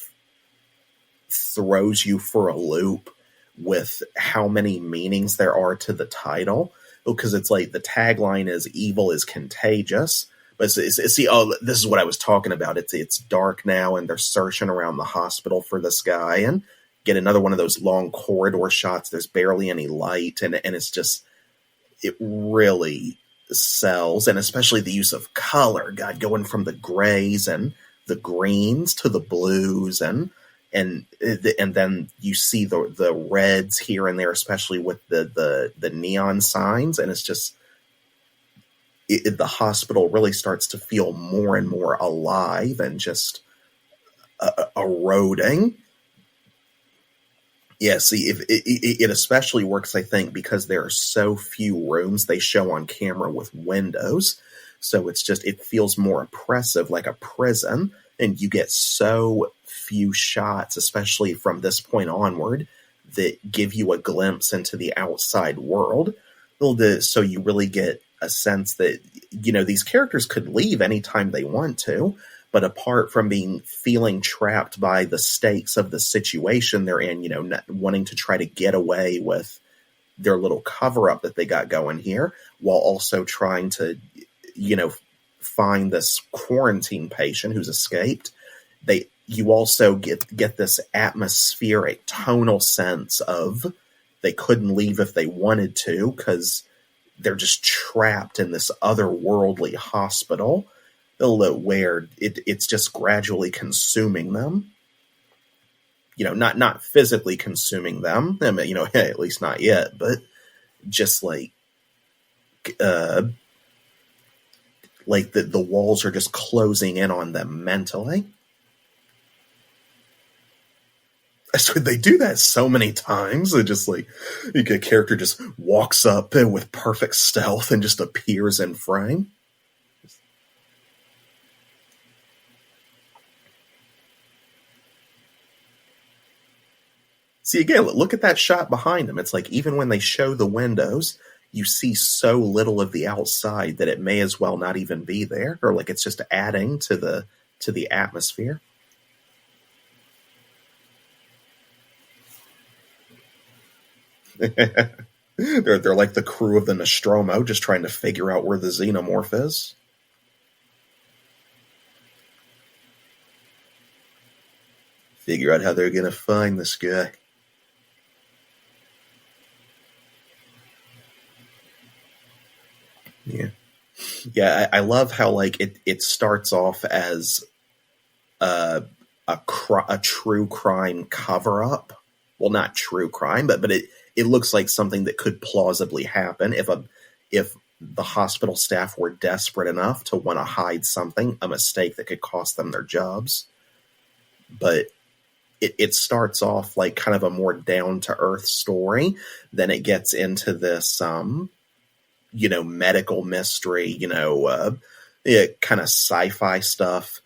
throws you for a loop with how many meanings there are to the title, because it's like the tagline is "evil is contagious," but this is what I was talking about. It's dark now, and they're searching around the hospital for this guy, and get another one of those long corridor shots. There's barely any light, and it's just, it really sells, and especially the use of color. God, going from the grays and the greens to the blues and then you see the reds here and there, especially with the neon signs, and it's just the hospital really starts to feel more and more alive and just eroding. Yeah, see, if it especially works, I think, because there are so few rooms they show on camera with windows. So it feels more oppressive, like a prison, and you get so few shots, especially from this point onward, that give you a glimpse into the outside world. So you really get a sense that, these characters could leave anytime they want to, but apart from feeling trapped by the stakes of the situation they're in, not wanting to try to get away with their little cover-up that they got going here, while also trying to, find this quarantine patient who's escaped, you also get this atmospheric, tonal sense of they couldn't leave if they wanted to, because they're just trapped in this otherworldly hospital where it's just gradually consuming them. Not physically consuming them. I mean, at least not yet, but just like the walls are just closing in on them mentally. So they do that so many times. It just a character just walks up with perfect stealth and just appears in frame. See, again, look at that shot behind them. It's like even when they show the windows, you see so little of the outside that it may as well not even be there, or like it's just adding to the atmosphere. They're like the crew of the Nostromo, just trying to figure out where the xenomorph is. Figure out how they're going to find this guy. Yeah. I love how it starts off as a true crime cover up. Well, not true crime, but it looks like something that could plausibly happen if the hospital staff were desperate enough to want to hide something, a mistake that could cost them their jobs. But it starts off like kind of a more down to earth story. Then it gets into this medical mystery, kind of sci-fi stuff.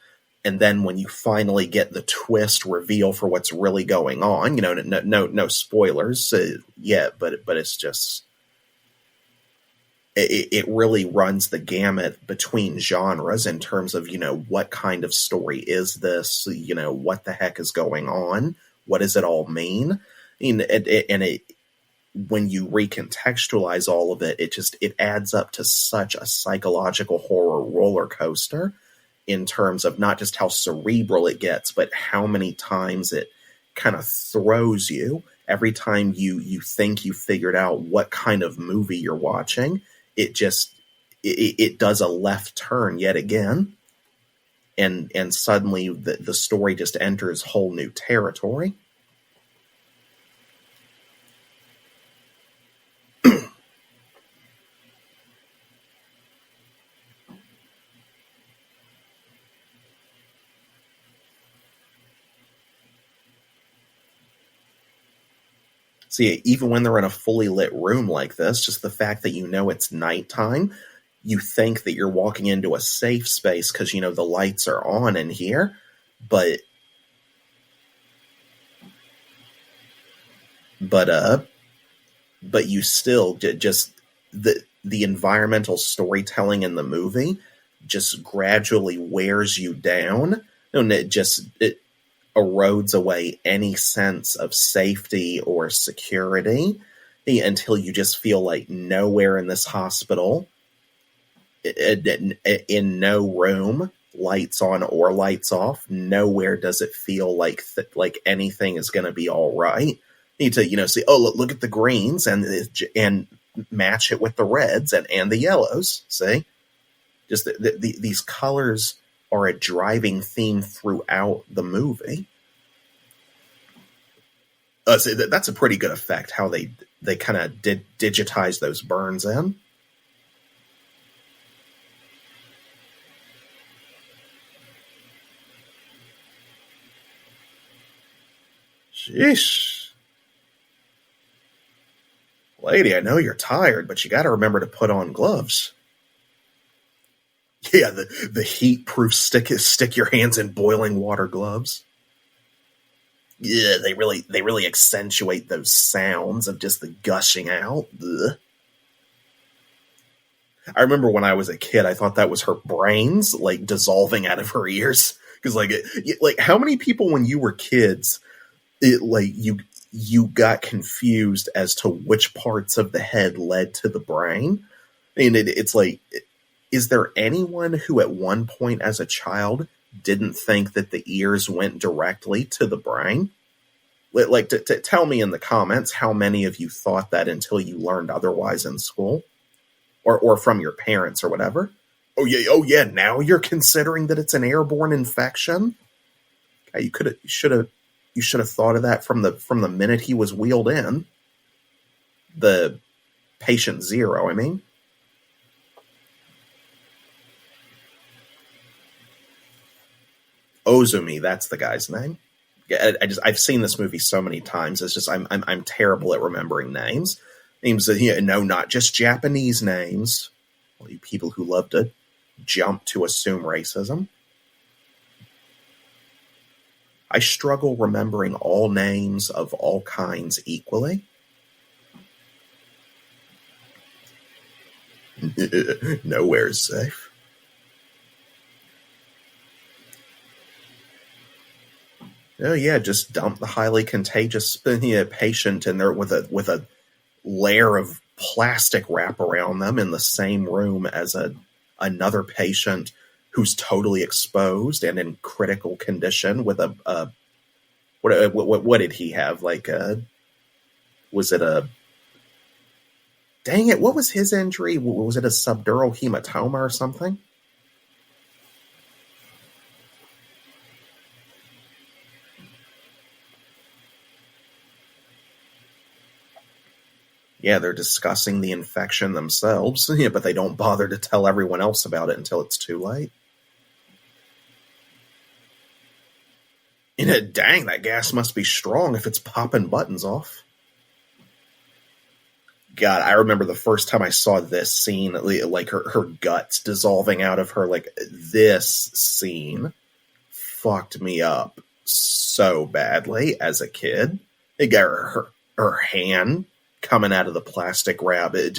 And then when you finally get the twist reveal for what's really going on, no spoilers yet, but it's just, it really runs the gamut between genres in terms of, what kind of story is this? What the heck is going on? What does it all mean? When you recontextualize all of it, it adds up to such a psychological horror roller coaster in terms of not just how cerebral it gets, but how many times it kind of throws you. Every time you think you figured out what kind of movie you're watching, it does a left turn yet again. And suddenly the story just enters whole new territory. See, even when they're in a fully lit room like this, just the fact that it's nighttime, you think that you're walking into a safe space because, the lights are on in here, but you still just the environmental storytelling in the movie just gradually wears you down, and it erodes away any sense of safety or security until you just feel like nowhere in this hospital, in no room, lights on or lights off, nowhere does it feel like anything is going to be all right. You need to see, oh, look at the greens and match it with the reds and the yellows. See, just these colors are a driving theme throughout the movie. So that's a pretty good effect, how they kind of digitize those burns in. Sheesh. Lady, I know you're tired, but you gotta remember to put on gloves. Yeah, the heat-proof stick your hands in boiling water gloves. Yeah, they really accentuate those sounds of just the gushing out. Ugh. I remember when I was a kid, I thought that was her brains like dissolving out of her ears. Because like how many people when you were kids, you got confused as to which parts of the head led to the brain? And it's like, is there anyone who at one point as a child didn't think that the ears went directly to the brain? Like, to tell me in the comments how many of you thought that until you learned otherwise in school, or from your parents or whatever. Oh yeah. Now you're considering that it's an airborne infection. You should have thought of that from the minute he was wheeled in. The patient zero, I mean. Ozumi, that's the guy's name. I've seen this movie so many times. It's just I'm terrible at remembering names. Names that no, not just Japanese names. Well, you people who love to jump to assume racism. I struggle remembering all names of all kinds equally. Nowhere's safe. Oh yeah, just dump the highly contagious patient in there with a layer of plastic wrap around them in the same room as another patient who's totally exposed and in critical condition with what did he have? Was it a dang it? What was his injury? Was it a subdural hematoma or something? Yeah, they're discussing the infection themselves, but they don't bother to tell everyone else about it until it's too late. Dang, that gas must be strong if it's popping buttons off. God, I remember the first time I saw this scene, like her guts dissolving out of her, like this scene fucked me up so badly as a kid. It got her hand coming out of the plastic wrap. It's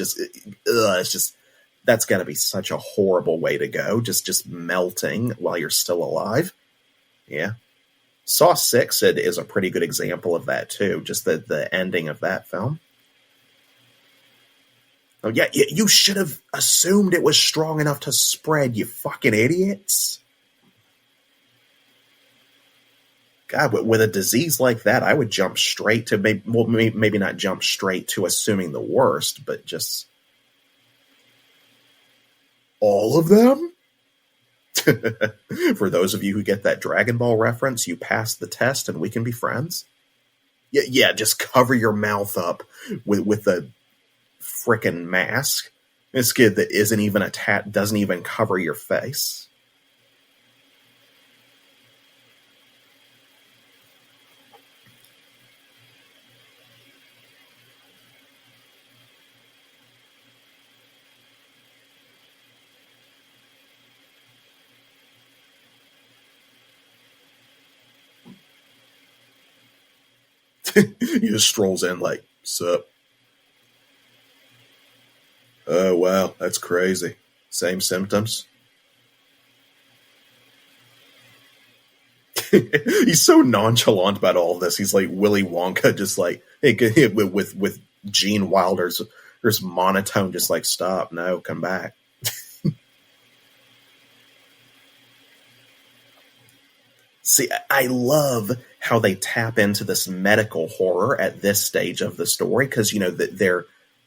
just that's got to be such a horrible way to go. Just melting while you're still alive. Yeah. Saw 6 is a pretty good example of that too. Just the ending of that film. Oh yeah, you should have assumed it was strong enough to spread, you fucking idiots. God, with a disease like that, I would jump straight to maybe not jump straight to assuming the worst, but just all of them? For those of you who get that Dragon Ball reference, you passed the test and we can be friends. Yeah, just cover your mouth up with a frickin' mask. This kid that isn't even doesn't even cover your face. He just strolls in like, sup? Oh, wow, that's crazy. Same symptoms? He's so nonchalant about all this. He's like Willy Wonka, just like, with Gene Wilder's monotone, just like, stop, no, come back. See, I love how they tap into this medical horror at this stage of the story, because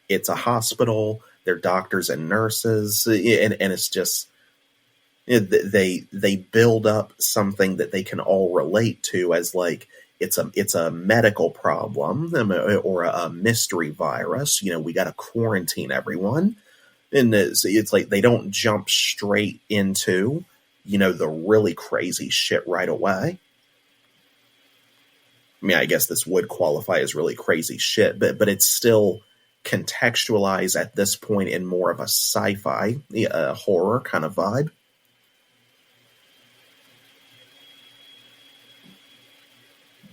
it's a hospital, they're doctors and nurses, and it's just they build up something that they can all relate to as like it's a medical problem or a mystery virus. We got to quarantine everyone, and it's like they don't jump straight into the really crazy shit right away. I mean, I guess this would qualify as really crazy shit, but it's still contextualized at this point in more of a sci-fi, horror kind of vibe.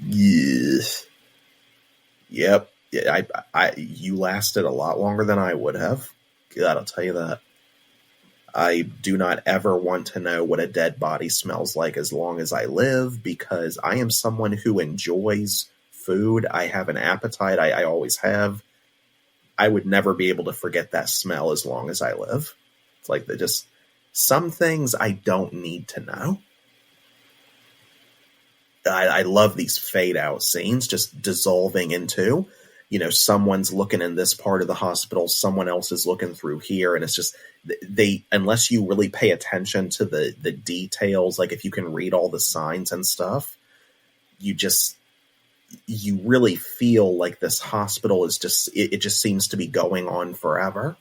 Yeah. Yep. Yeah, you lasted a lot longer than I would have. God, I'll tell you that. I do not ever want to know what a dead body smells like as long as I live, because I am someone who enjoys food. I have an appetite. I always have. I would never be able to forget that smell as long as I live. It's like some things I don't need to know. I love these fade out scenes, just dissolving into, someone's looking in this part of the hospital, someone else is looking through here. And it's just, unless you really pay attention to the details, like if you can read all the signs and stuff, you really feel like this hospital is it just seems to be going on forever.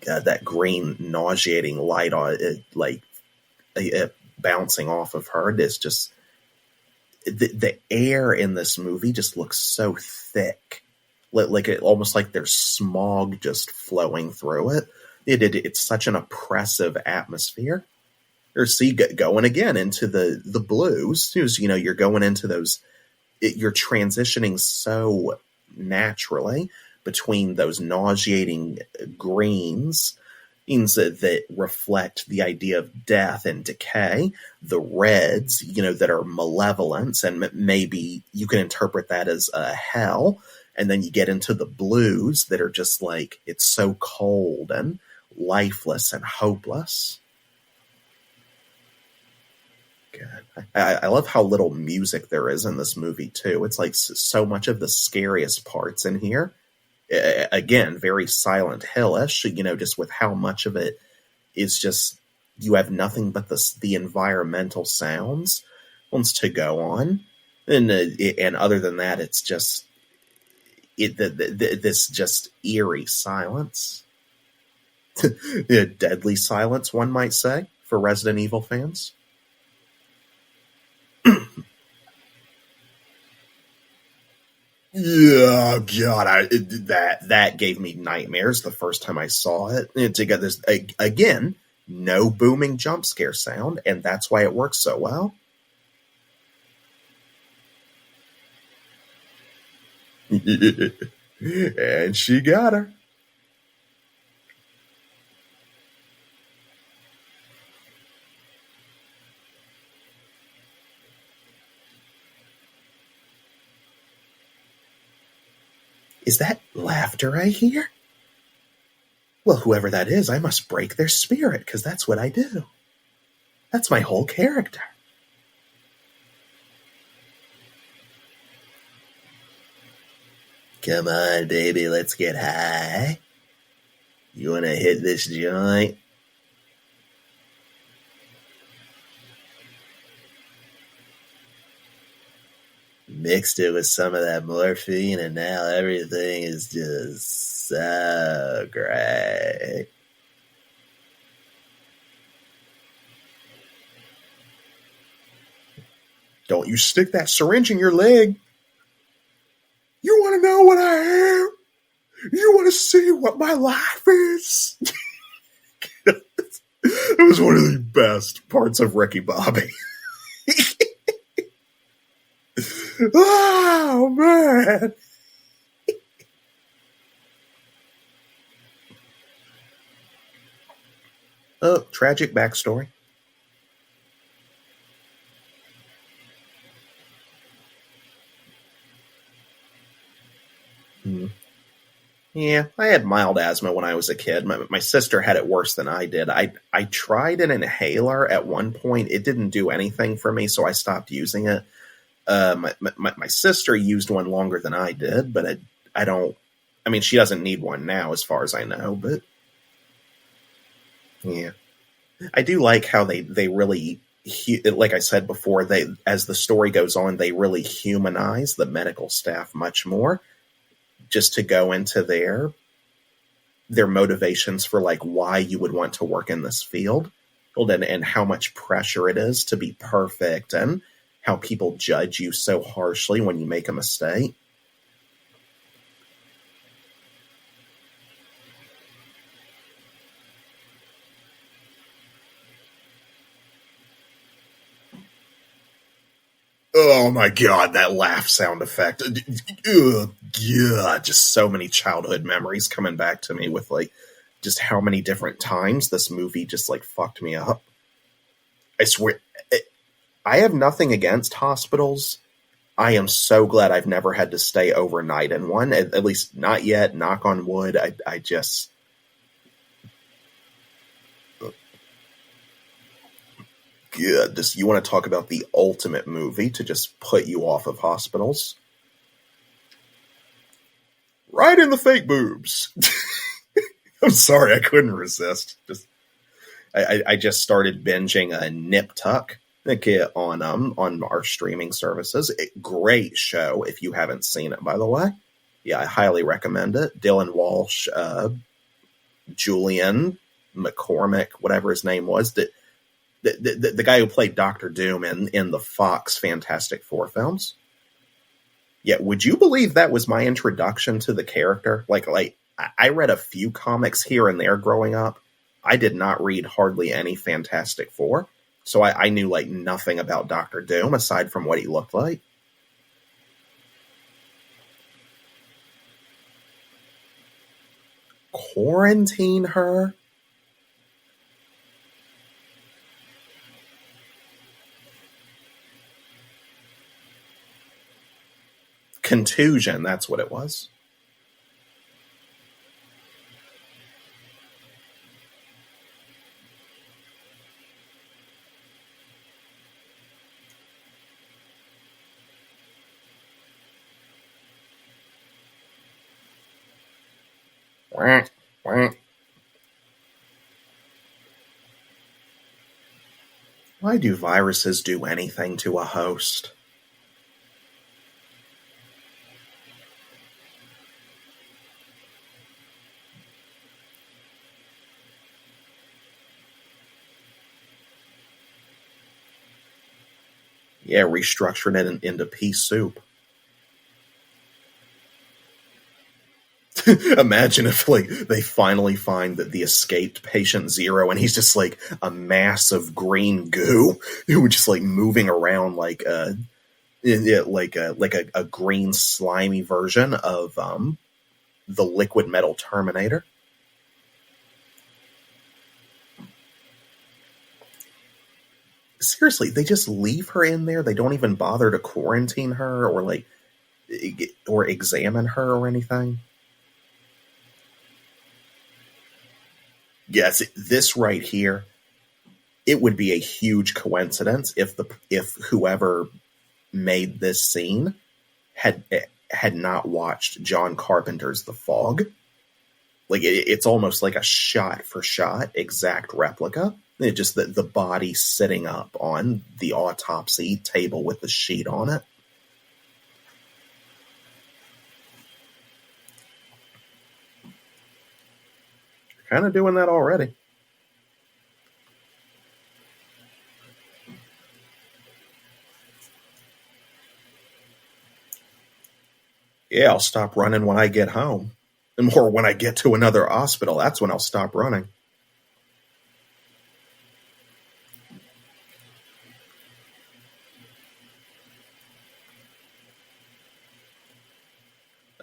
That green nauseating light on it, bouncing off of her is just, the air in this movie just looks so thick, almost like there's smog just flowing through it. It's such an oppressive atmosphere. Or see, going again into the blues, you're going into those. You're transitioning so naturally between those nauseating greens that reflect the idea of death and decay, the reds, that are malevolence, and maybe you can interpret that as hell, and then you get into the blues that are just like, it's so cold and lifeless and hopeless. God. I love how little music there is in this movie, too. It's like so much of the scariest parts in here. Again, very Silent Hill-ish, just with how much of it is just, you have nothing but the environmental sounds wants to go on. And other than that, it's just this just eerie silence. Deadly silence, one might say, for Resident Evil fans. Yeah, God, that gave me nightmares the first time I saw it. And to get this again, no booming jump scare sound, and that's why it works so well. And she got her. Is that laughter I hear? Well, whoever that is, I must break their spirit, because that's what I do. That's my whole character. Come on, baby, let's get high. You want to hit this joint? Mixed it with some of that morphine, and now everything is just so great. Don't you stick that syringe in your leg. You want to know what I am? You want to see what my life is? It was one of the best parts of Ricky Bobby. Oh, man. Oh, tragic backstory. Yeah, I had mild asthma when I was a kid. My sister had it worse than I did. I tried an inhaler at one point. It didn't do anything for me, so I stopped using it. My sister used one longer than I did, but I don't. I mean, she doesn't need one now, as far as I know. But yeah, I do like how they really, like I said before, as the story goes on, they really humanize the medical staff much more. Just to go into their motivations for like why you would want to work in this field, and how much pressure it is to be perfect, and how people judge you so harshly when you make a mistake. Oh my god, that laugh sound effect. Ugh, yeah, just so many childhood memories coming back to me with like just how many different times this movie just like fucked me up. I swear, I have nothing against hospitals. I am so glad I've never had to stay overnight in one, at least not yet, knock on wood. I just... Good. You want to talk about the ultimate movie to just put you off of hospitals? Right in the fake boobs. I'm sorry, I couldn't resist. I just started binging a Nip Tuck on our streaming services. Great show if you haven't seen it, by the way. Yeah, I highly recommend it. Dylan Walsh, Julian McCormick, whatever his name was, the guy who played Doctor Doom in the Fox Fantastic Four films. Yeah, would you believe that was my introduction to the character? Like I read a few comics here and there growing up. I did not read hardly any Fantastic Four, so I knew like nothing about Doctor Doom aside from what he looked like. Quarantine her? Contusion, that's what it was. Wah, wah. Why do viruses do anything to a host? Yeah, restructuring it into pea soup. Imagine if like they finally find that the escaped patient zero and he's just like a mass of green goo who just like moving around like a green slimy version of the liquid metal Terminator. Seriously, they just leave her in there. They don't even bother to quarantine her or examine her or anything. Yes, this right here, it would be a huge coincidence if whoever made this scene had not watched John Carpenter's The Fog. Like it's almost like a shot for shot exact replica. It just the body sitting up on the autopsy table with the sheet on it. Kind of doing that already. Yeah, I'll stop running when I get home. Or when I get to another hospital, that's when I'll stop running.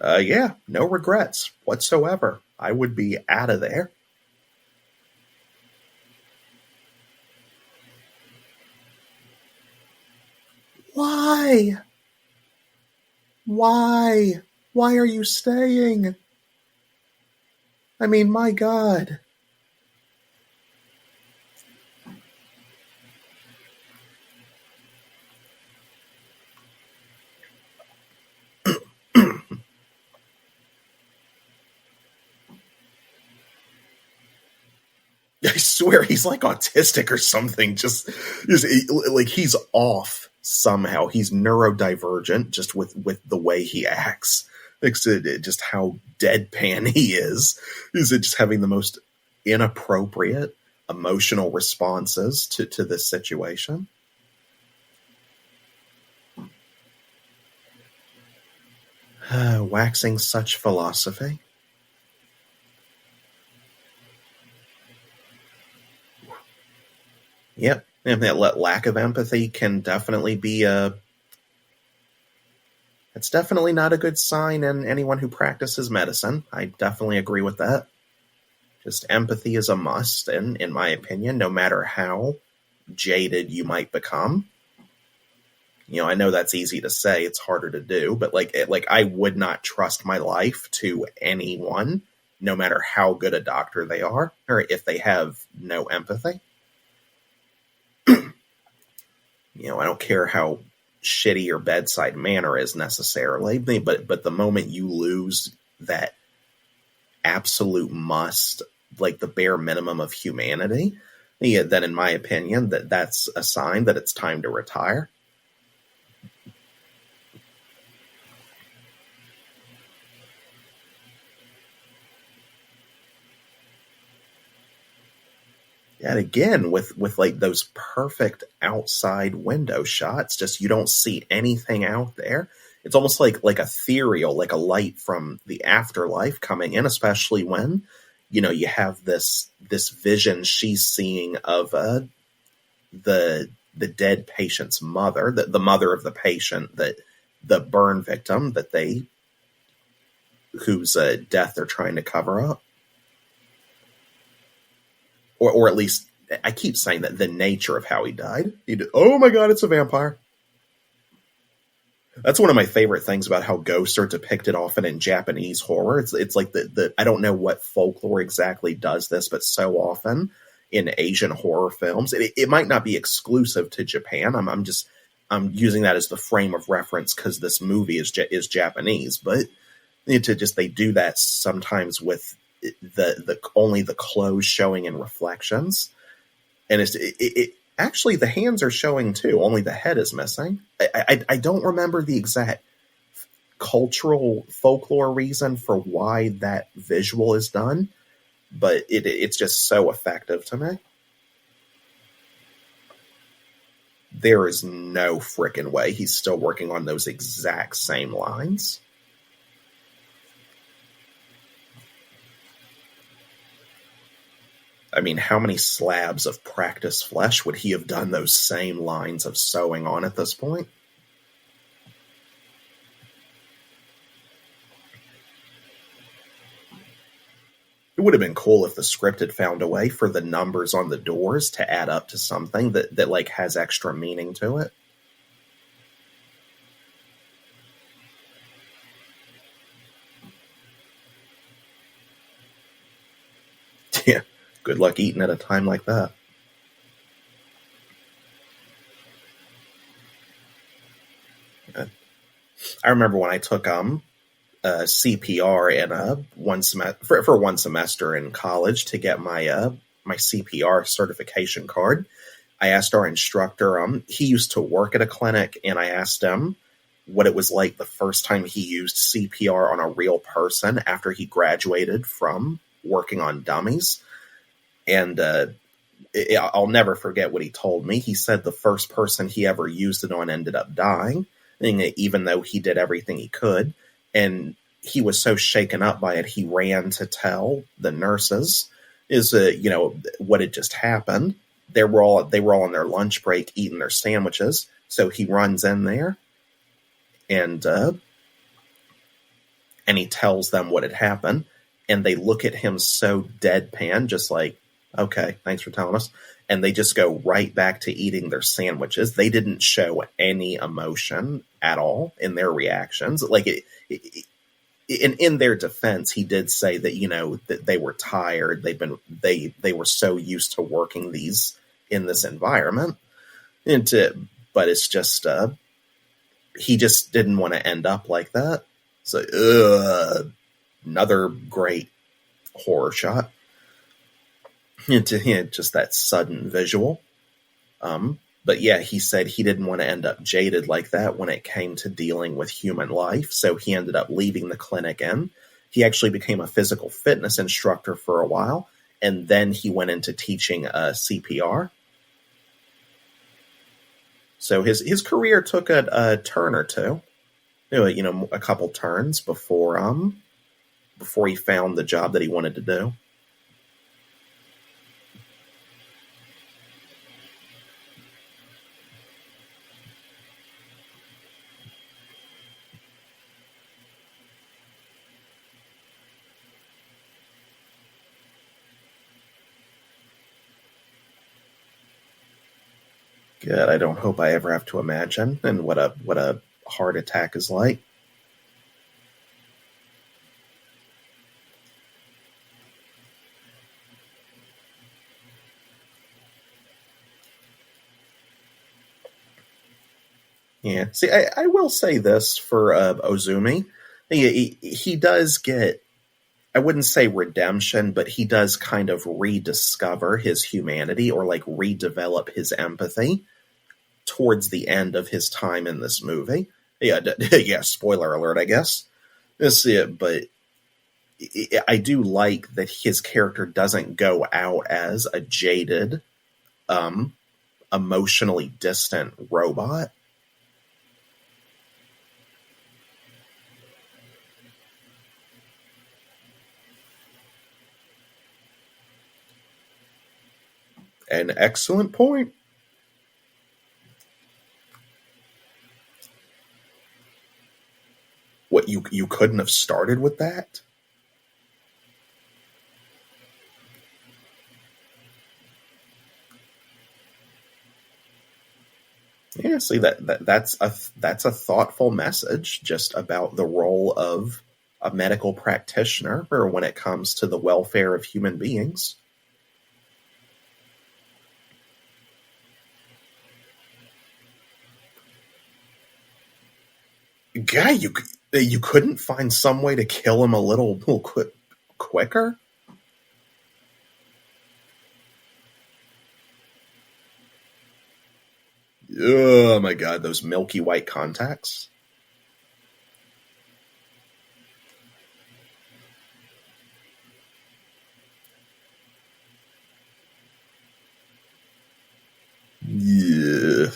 Yeah, no regrets whatsoever. I would be out of there. Why? Why? Why are you staying? I mean, my God. I swear he's like autistic or something. Just like he's off somehow. He's neurodivergent just with the way he acts. Just how deadpan he is. Is it just having the most inappropriate emotional responses to this situation? Waxing such philosophy. Yep, and that lack of empathy can definitely be it's definitely not a good sign in anyone who practices medicine. I definitely agree with that. Just empathy is a must, and in my opinion, no matter how jaded you might become. I know that's easy to say, it's harder to do, but like I would not trust my life to anyone, no matter how good a doctor they are, or if they have no empathy. I don't care how shitty your bedside manner is necessarily, but the moment you lose that absolute must, like the bare minimum of humanity, then in my opinion, that's a sign that it's time to retire. And again, with like those perfect outside window shots, just you don't see anything out there. It's almost like ethereal, like a light from the afterlife coming in, especially when, you have this vision she's seeing of the dead patient's mother, the mother of the patient, that the burn victim whose death they're trying to cover up. Or at least, I keep saying that the nature of how he died. Oh my god, it's a vampire. That's one of my favorite things about how ghosts are depicted often in Japanese horror. It's like I don't know what folklore exactly does this, but so often in Asian horror films, it might not be exclusive to Japan. I'm using that as the frame of reference because this movie is Japanese, but they do that sometimes with the only the clothes showing in reflections, and it actually the hands are showing too, only the head is missing. I don't remember the exact cultural folklore reason for why that visual is done, but it's just so effective to me. There is no frickin' way he's still working on those exact same lines. I mean, how many slabs of practice flesh would he have done those same lines of sewing on at this point? It would have been cool if the script had found a way for the numbers on the doors to add up to something that like has extra meaning to it. Yeah, good luck eating at a time like that. I remember when I took CPR in one semester for 1 semester in college to get my my CPR certification card. I asked our instructor. He used to work at a clinic, and I asked him what it was like the first time he used CPR on a real person after he graduated from working on dummies. And I'll never forget what he told me. He said the first person he ever used it on ended up dying, even though he did everything he could. And he was so shaken up by it, he ran to tell the nurses what had just happened. They were all on their lunch break eating their sandwiches. So he runs in there and he tells them what had happened, and they look at him so deadpan, just like, okay, thanks for telling us. And they just go right back to eating their sandwiches. They didn't show any emotion at all in their reactions. Like in their defense, he did say that, that they were tired. They were so used to working in this environment, but it's just he just didn't want to end up like that. So another great horror shot. Just that sudden visual. But yeah, he said he didn't want to end up jaded like that when it came to dealing with human life, so he ended up leaving the clinic, and he actually became a physical fitness instructor for a while, and then he went into teaching CPR. So his career took a turn or two. a couple turns before he found the job that he wanted to do. Good. I don't hope I ever have to imagine and what a heart attack is like. Yeah. See, I will say this for Ozumi. He does get, I wouldn't say redemption, but he does kind of rediscover his humanity or like redevelop his empathy towards the end of his time in this movie. Yeah, yeah, spoiler alert, I guess. But I do like that his character doesn't go out as a jaded, emotionally distant robot. An excellent point. What, you couldn't have started with that? Yeah, see that's a thoughtful message just about the role of a medical practitioner or when it comes to the welfare of human beings. Guy, you couldn't find some way to kill him a little quicker? Oh my god, those milky white contacts. Yeah.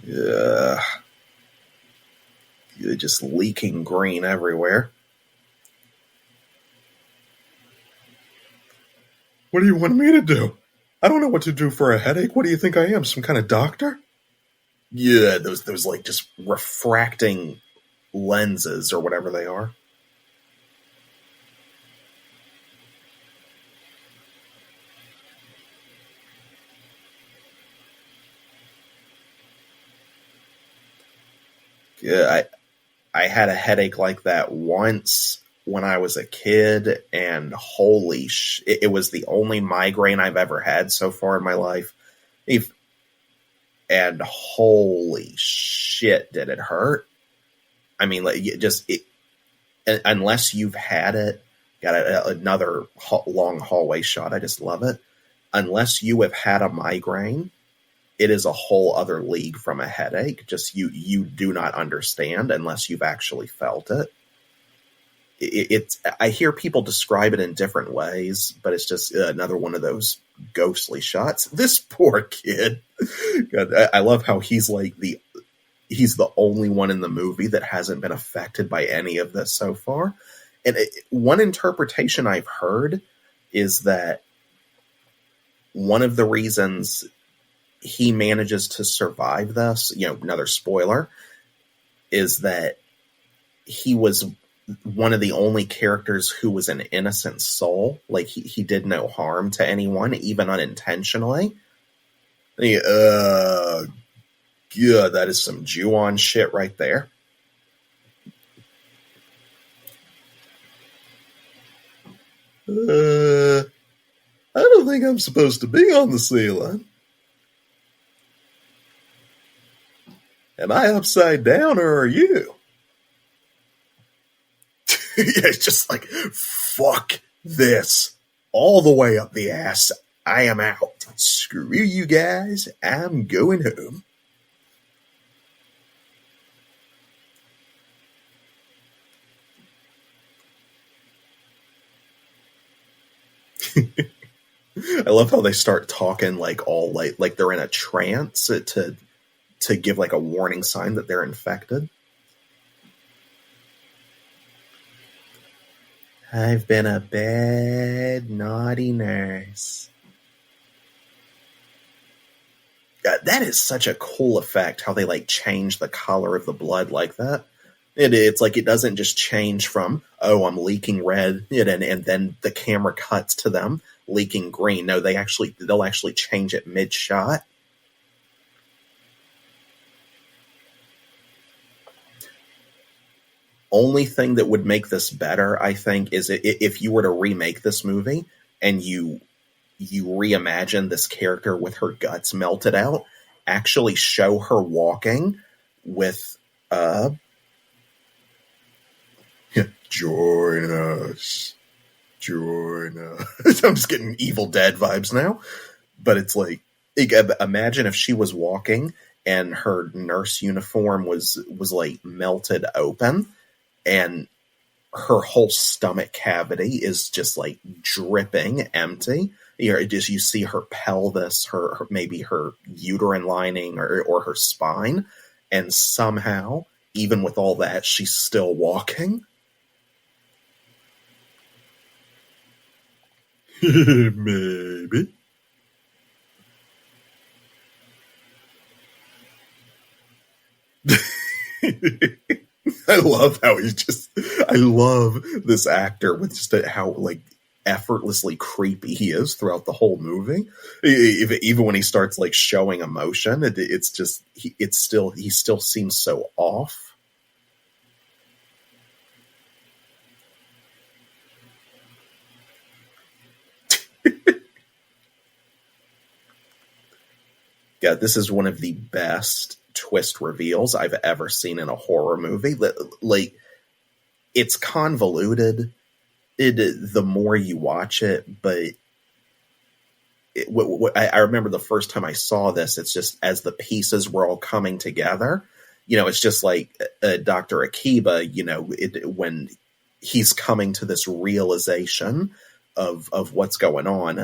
Yeah. You're just leaking green everywhere. What do you want me to do? I don't know what to do for a headache. What do you think I am, some kind of doctor? Yeah, those like just refracting lenses or whatever they are. Yeah, I had a headache like that once when I was a kid, and it was the only migraine I've ever had so far in my life. And holy shit, did it hurt? I mean, like, unless you've had it, got another long hallway shot. I just love it. Unless you have had a migraine, it is a whole other league from a headache. Just you do not understand unless you've actually felt it. It's I hear people describe it in different ways, but it's just another one of those ghostly shots. This poor kid. God, I love how he's the only one in the movie that hasn't been affected by any of this so far. And one interpretation I've heard is that one of the reasons he manages to survive this, another spoiler, is that he was one of the only characters who was an innocent soul. Like, he did no harm to anyone, even unintentionally. Yeah, that is some Jew-on shit right there. I don't think I'm supposed to be on the ceiling. Am I upside down, or are you? Yeah, it's just like, fuck this. All the way up the ass. I am out. Screw you guys. I'm going home. I love how they start talking like all like they're in a trance to give like a warning sign that they're infected. I've been a bad, naughty nurse. That is such a cool effect, how they like change the color of the blood like that. It's like it doesn't just change from, oh, I'm leaking red, and then the camera cuts to them leaking green. No, they'll actually change it mid-shot. Only thing that would make this better, I think, is if you were to remake this movie and you reimagine this character with her guts melted out, actually show her walking with join us. I'm just getting Evil Dead vibes now. But it's like, imagine if she was walking and her nurse uniform was like melted open, and her whole stomach cavity is just like dripping empty. You see her pelvis, her maybe her uterine lining or her spine, and somehow, even with all that, she's still walking. Maybe. I love this actor with just how like effortlessly creepy he is throughout the whole movie. Even when he starts like showing emotion, it's just he still seems so off. Yeah, this is one of the best twist reveals I've ever seen in a horror movie. Like, it's convoluted the more you watch it, but I remember the first time I saw this, it's just as the pieces were all coming together, it's just like Dr. Akiba, when he's coming to this realization of what's going on,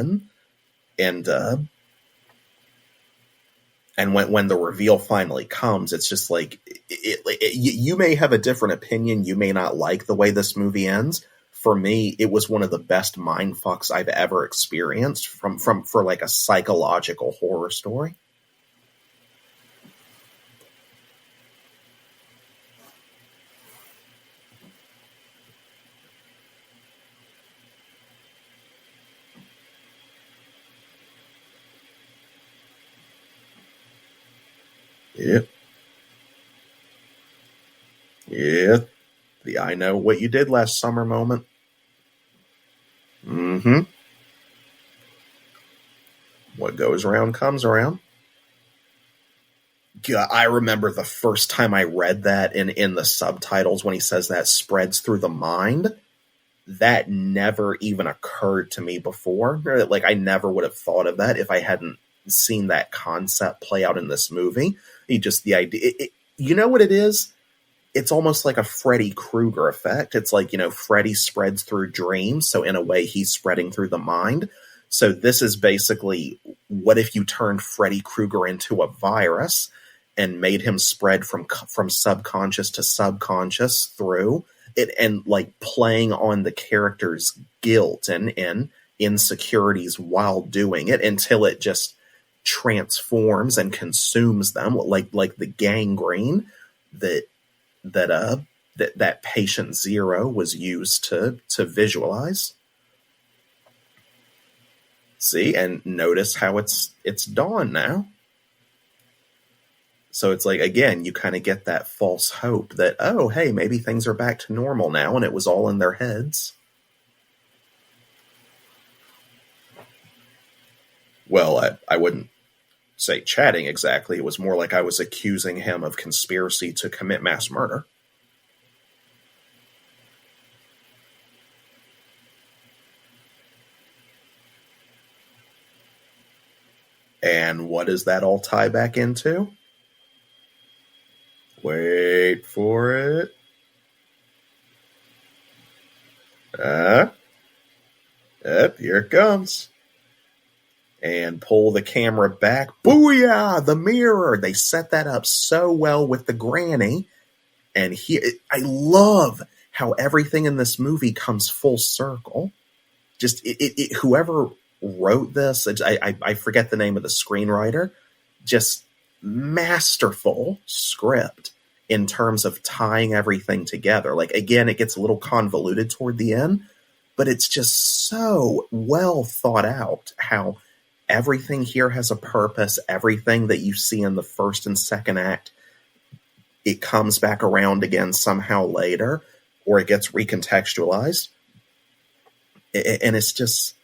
and when the reveal finally comes, it's just like you may have a different opinion. You may not like the way this movie ends. For me, it was one of the best mind fucks I've ever experienced for like a psychological horror story. Yep. Yeah. The I know what you did last summer moment. Mm-hmm. What goes around comes around. God, I remember the first time I read that in the subtitles when he says that spreads through the mind. That never even occurred to me before. Like, I never would have thought of that if I hadn't seen that concept play out in this movie. The idea, you know what it is? It's almost like a Freddy Krueger effect. It's like, Freddy spreads through dreams. So in a way, he's spreading through the mind. So this is basically, what if you turned Freddy Krueger into a virus and made him spread from subconscious to subconscious through it, and like playing on the character's guilt and insecurities while doing it until it just transforms and consumes them, like the gangrene that patient zero was used to visualize. See, and notice how it's dawn now. So it's like, again, you kind of get that false hope that, oh, hey, maybe things are back to normal now, and it was all in their heads. Well, I wouldn't say chatting exactly. It was more like I was accusing him of conspiracy to commit mass murder. And what does that all tie back into? Wait for it. Here it comes. And pull the camera back. Booyah! The mirror! They set that up so well with the granny. And I love how everything in this movie comes full circle. Just whoever wrote this, I forget the name of the screenwriter, just masterful script in terms of tying everything together. Like, again, it gets a little convoluted toward the end, but it's just so well thought out how everything here has a purpose. Everything that you see in the first and second act, it comes back around again somehow later, or it gets recontextualized. And it's just,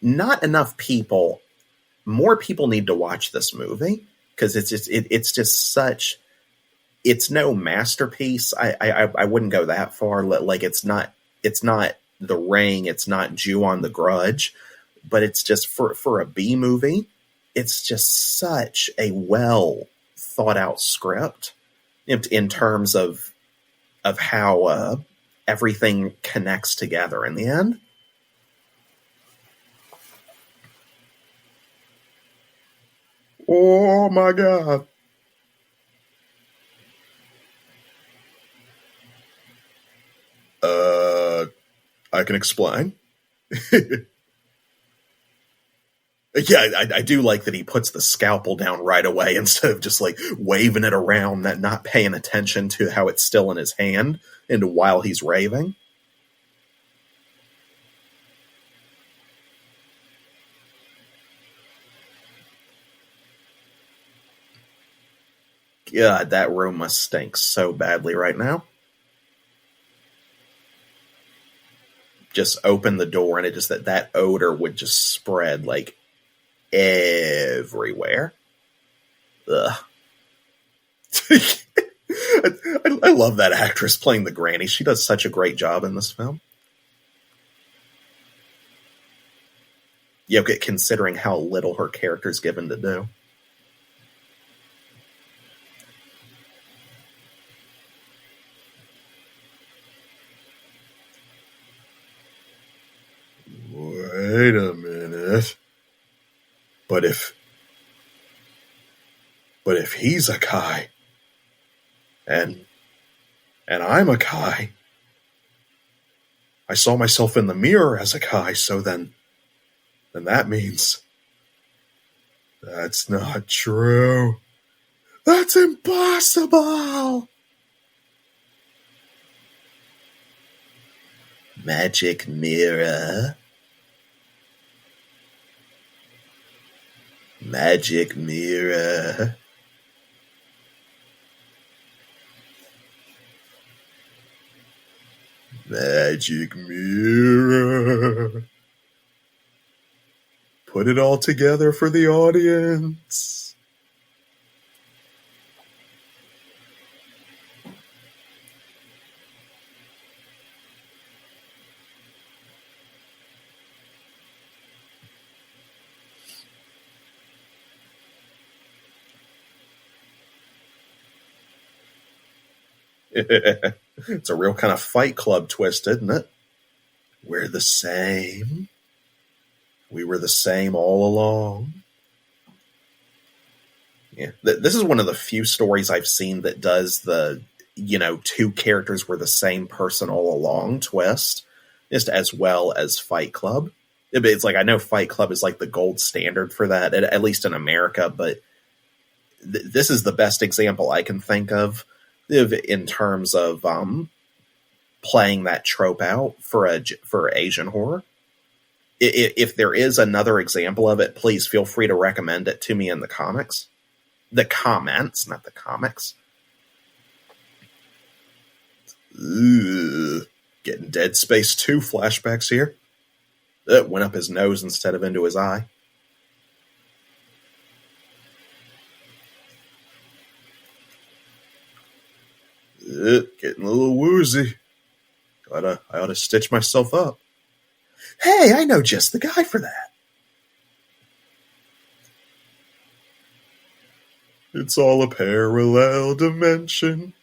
not enough people, more people need to watch this movie, because it's just such, it's no masterpiece. I wouldn't go that far. Like, it's not The Ring, it's not Jew on the Grudge, but it's just for a B movie, it's just such a well thought out script in terms of how everything connects together in the end. Oh my God. I can explain. Yeah, I do like that he puts the scalpel down right away instead of just like waving it around, that not paying attention to how it's still in his hand and while he's raving. God, that room must stink so badly right now. Just open the door and it just that odor would just spread like everywhere. Ugh. I love that actress playing the granny. She does such a great job in this film. Considering how little her character's given to do. Wait a minute. But if he's a Kai, and I'm a Kai, I saw myself in the mirror as a Kai, so then that means that's not true. That's impossible. Magic mirror. Magic mirror. Magic mirror. Put it all together for the audience. It's a real kind of Fight Club twist, isn't it? We're the same. We were the same all along. Yeah, this is one of the few stories I've seen that does the, two characters were the same person all along twist, just as well as Fight Club. It's like, I know Fight Club is like the gold standard for that, at least in America, but this is the best example I can think of in terms of playing that trope out for Asian horror. If there is another example of it, please feel free to recommend it to me in the comments, not the comics. Ugh. Getting Dead Space 2 flashbacks here. It went up his nose instead of into his eye. Getting a little woozy. I ought to stitch myself up. Hey, I know just the guy for that. It's all a parallel dimension.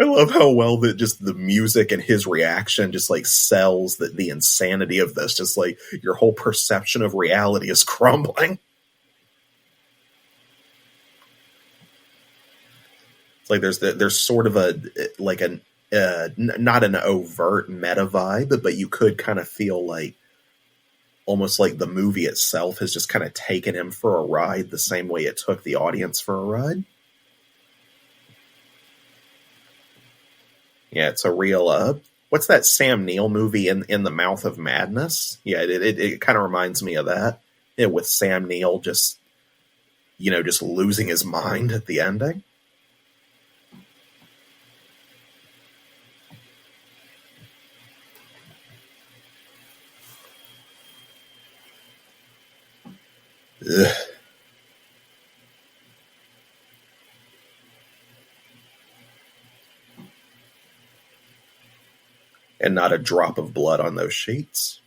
I love how well that just the music and his reaction just like sells the insanity of this. Just like your whole perception of reality is crumbling. It's like there's sort of a like an not an overt meta vibe, but you could kind of feel like almost like the movie itself has just kind of taken him for a ride the same way it took the audience for a ride. Yeah, it's a real what's that Sam Neill movie in the Mouth of Madness? Yeah, it kind of reminds me of that. Yeah, with Sam Neill just just losing his mind at the ending. Ugh. And not a drop of blood on those sheets.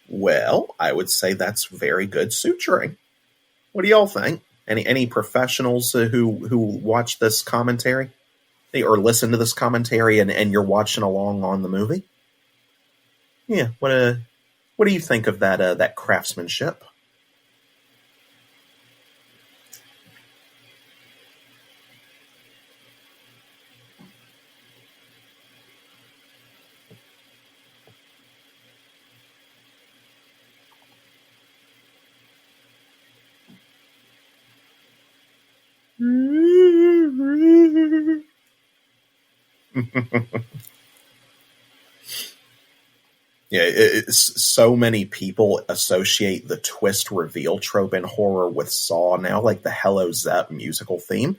Well, I would say that's very good suturing. What do y'all think? Any professionals who watch this commentary or listen to this commentary and you're watching along on the movie? Yeah, what do you think of that craftsmanship? Yeah, so many people associate the twist reveal trope in horror with Saw now, like the Hello Zep musical theme.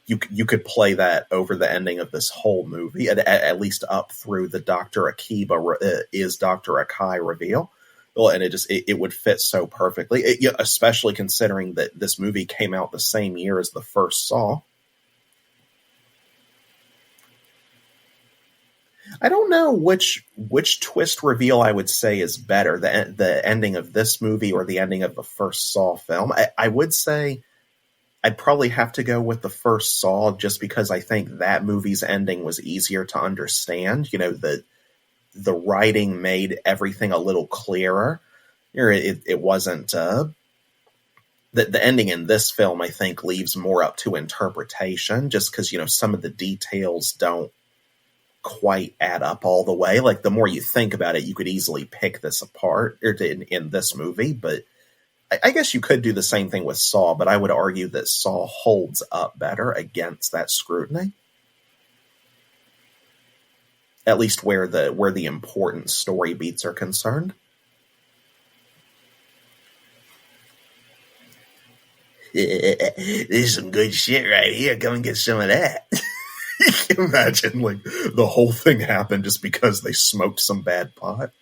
You could play that over the ending of this whole movie, at least up through the Dr. Akiba is Dr. Akai reveal. Well, and it would fit so perfectly, especially considering that this movie came out the same year as the first Saw. I don't know which twist reveal I would say is better, the ending of this movie or the ending of the first Saw film. I would say I'd probably have to go with the first Saw just because I think that movie's ending was easier to understand. The writing made everything a little clearer. It wasn't the ending in this film, I think, leaves more up to interpretation just because some of the details don't quite add up all the way. Like the more you think about it, you could easily pick this apart in this movie, but I guess you could do the same thing with Saw, but I would argue that Saw holds up better against that scrutiny. At least where the important story beats are concerned. This is some good shit right here. Come and get some of that. Can you imagine, like, the whole thing happened just because they smoked some bad pot?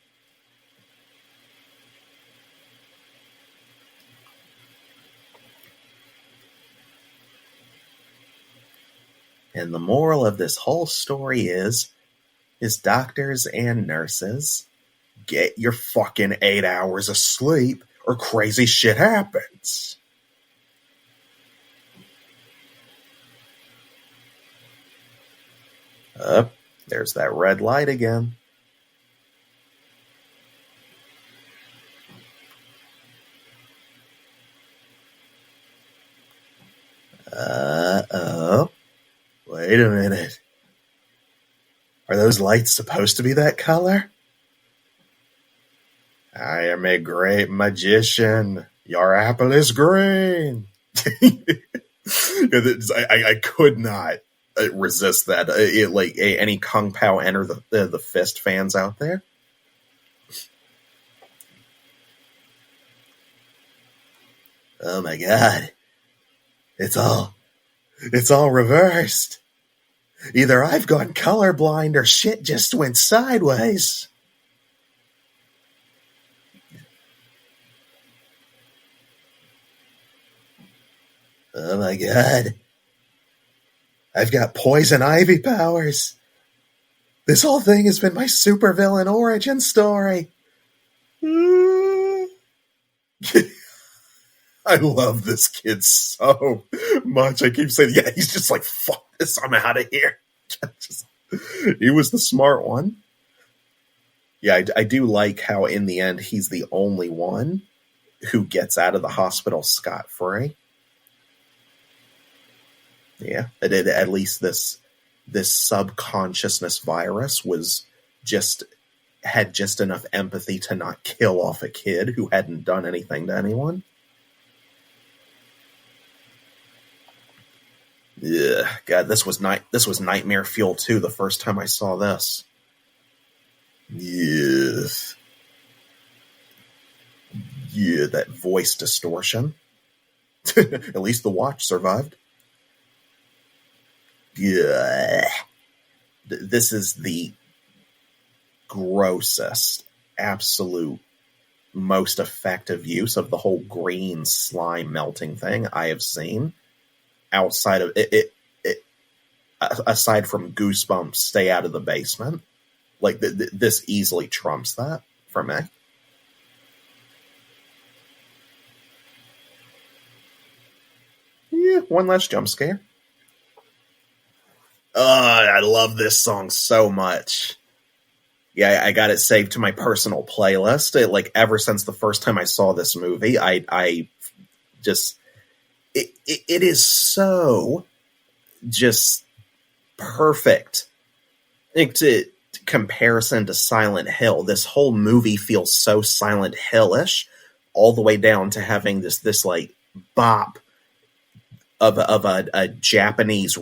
And the moral of this whole story is doctors and nurses, get your fucking 8 hours of sleep or crazy shit happens. There's that red light again. Uh-oh. Wait a minute. Are those lights supposed to be that color? I am a great magician. Your apple is green. I could not resist that. Any Kung Pao Enter the Fist fans out there? Oh my god. It's all reversed. Either I've gone colorblind or shit just went sideways. Oh my god. I've got poison ivy powers. This whole thing has been my supervillain origin story. I love this kid so much. I keep saying, yeah, he's just like, fuck this, I'm out of here. He was the smart one. Yeah, I do like how in the end he's the only one who gets out of the hospital scot-free. Yeah, at least this subconsciousness virus had just enough empathy to not kill off a kid who hadn't done anything to anyone. Yeah, God, this was nightmare fuel too. The first time I saw this. Yes. Yeah, that voice distortion. At least the watch survived. Yeah. This is the grossest, absolute, most effective use of the whole green slime melting thing I have seen. Outside of it, aside from Goosebumps, Stay Out of the Basement, like this easily trumps that for me. Yeah, one last jump scare. I love this song so much. Yeah, I got it saved to my personal playlist. Ever since the first time I saw this movie, I just it is so just perfect. To comparison to Silent Hill, this whole movie feels so Silent Hill-ish, all the way down to having this like bop of a Japanese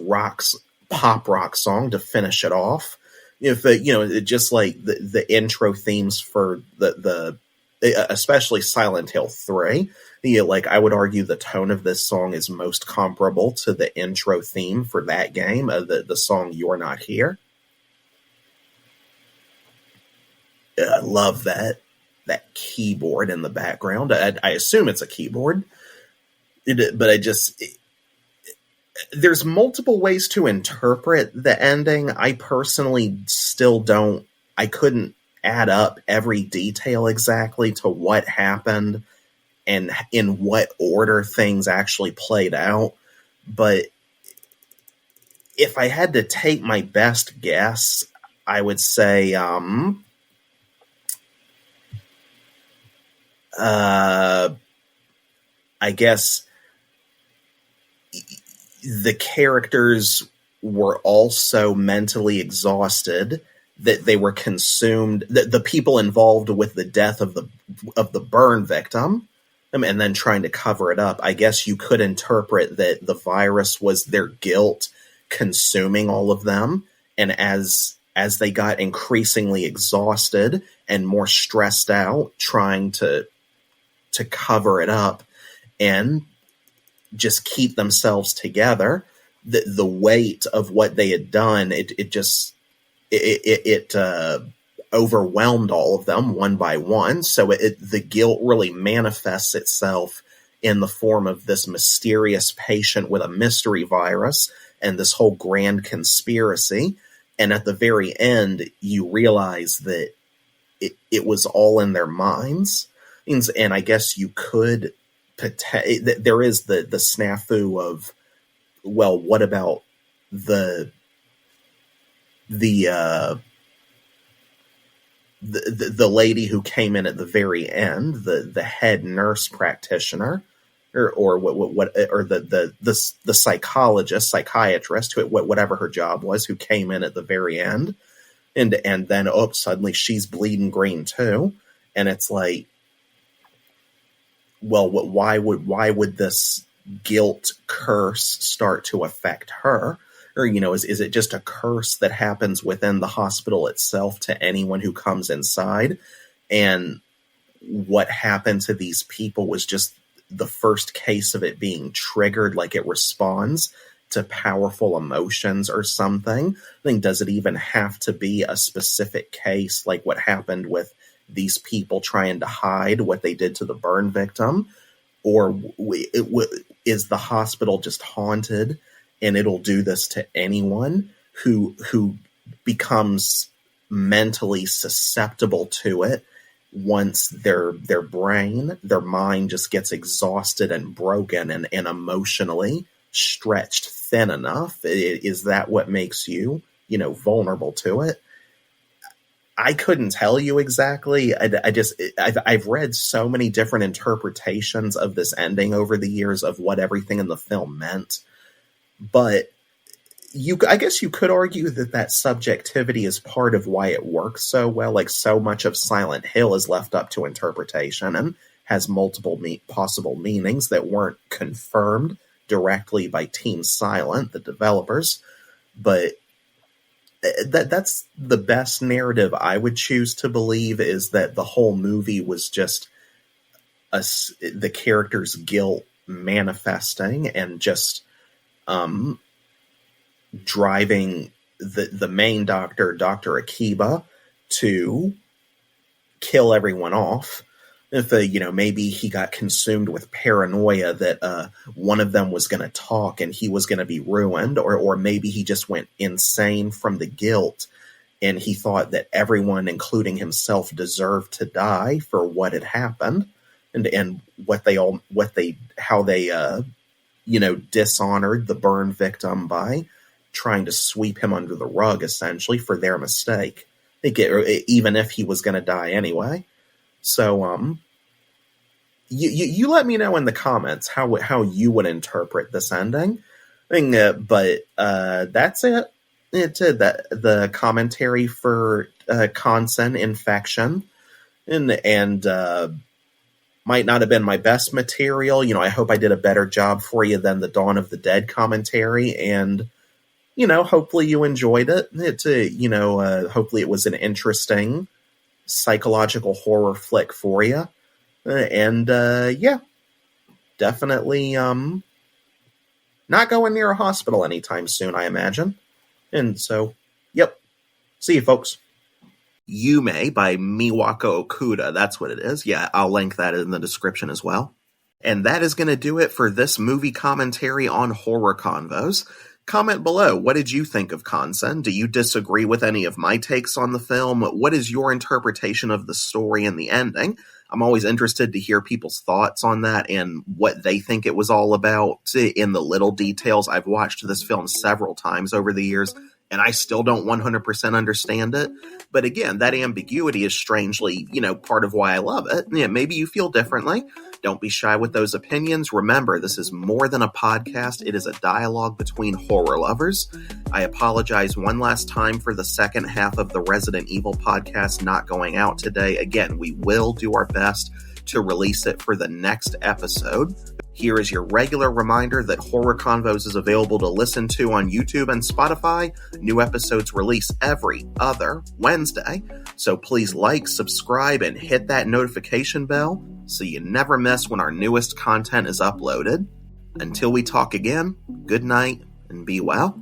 pop rock song to finish it off. Just like the intro themes for the especially Silent Hill 3. I would argue the tone of this song is most comparable to the intro theme for that game, the song You're Not Here. I love that keyboard in the background. I assume it's a keyboard, but there's multiple ways to interpret the ending. I personally I couldn't add up every detail exactly to what happened and in what order things actually played out. But if I had to take my best guess, I would say, I guess the characters were also mentally exhausted, that they were consumed, the people involved with the death of the burn victim, and then trying to cover it up. I guess you could interpret that the virus was their guilt consuming all of them, and as they got increasingly exhausted and more stressed out, trying to cover it up and just keep themselves together, the weight of what they had done, it overwhelmed all of them one by one. So the guilt really manifests itself in the form of this mysterious patient with a mystery virus and this whole grand conspiracy. And at the very end, you realize that it was all in their minds. And I guess you could, there is the snafu of, well, what about the lady who came in at the very end, the head nurse practitioner, or the psychiatrist, whatever her job was, who came in at the very end, and then suddenly she's bleeding green too, and it's like, well, why would this guilt curse start to affect her? Or, is it just a curse that happens within the hospital itself to anyone who comes inside? And what happened to these people was just the first case of it being triggered, like it responds to powerful emotions or something. I think, does it even have to be a specific case like what happened with these people trying to hide what they did to the burn victim? Or is the hospital just haunted and it'll do this to anyone who becomes mentally susceptible to it once their brain, their mind just gets exhausted and broken and emotionally stretched thin enough? Is that what makes you, vulnerable to it? I couldn't tell you exactly. I've read so many different interpretations of this ending over the years of what everything in the film meant. But I guess you could argue that subjectivity is part of why it works so well. Like, so much of Silent Hill is left up to interpretation and has multiple possible meanings that weren't confirmed directly by Team Silent, the developers. But that's the best narrative I would choose to believe, is that the whole movie was just the character's guilt manifesting and just driving the main doctor, Dr. Akiba, to kill everyone off. If maybe he got consumed with paranoia that one of them was going to talk and he was going to be ruined, or maybe he just went insane from the guilt and he thought that everyone, including himself, deserved to die for what had happened and how they dishonored the burn victim by trying to sweep him under the rug, essentially, for their mistake. Even if he was going to die anyway. So, you let me know in the comments how you would interpret this ending. But that's it. It's the commentary for Kansen Infection, and might not have been my best material. I hope I did a better job for you than the Dawn of the Dead commentary, and hopefully you enjoyed it. Hopefully it was an interesting psychological horror flick for you. Definitely not going near a hospital anytime soon, I imagine. And so, see you, folks. Yume by Miwako Okuda, that's what it is. Yeah, I'll link that in the description as well. And that is going to do it for this movie commentary on Horror Convos. Comment below, what did you think of Kansen? Do you disagree with any of my takes on the film? What is your interpretation of the story and the ending? I'm always interested to hear people's thoughts on that and what they think it was all about in the little details. I've watched this film several times over the years, and I still don't 100% understand it. But again, that ambiguity is strangely, part of why I love it. Yeah, maybe you feel differently. Don't be shy with those opinions. Remember, this is more than a podcast. It is a dialogue between horror lovers. I apologize one last time for the second half of the Resident Evil podcast not going out today. Again, we will do our best to release it for the next episode. Here is your regular reminder that Horror Convos is available to listen to on YouTube and Spotify. New episodes release every other Wednesday. So please like, subscribe, and hit that notification bell so you never miss when our newest content is uploaded. Until we talk again, good night and be well.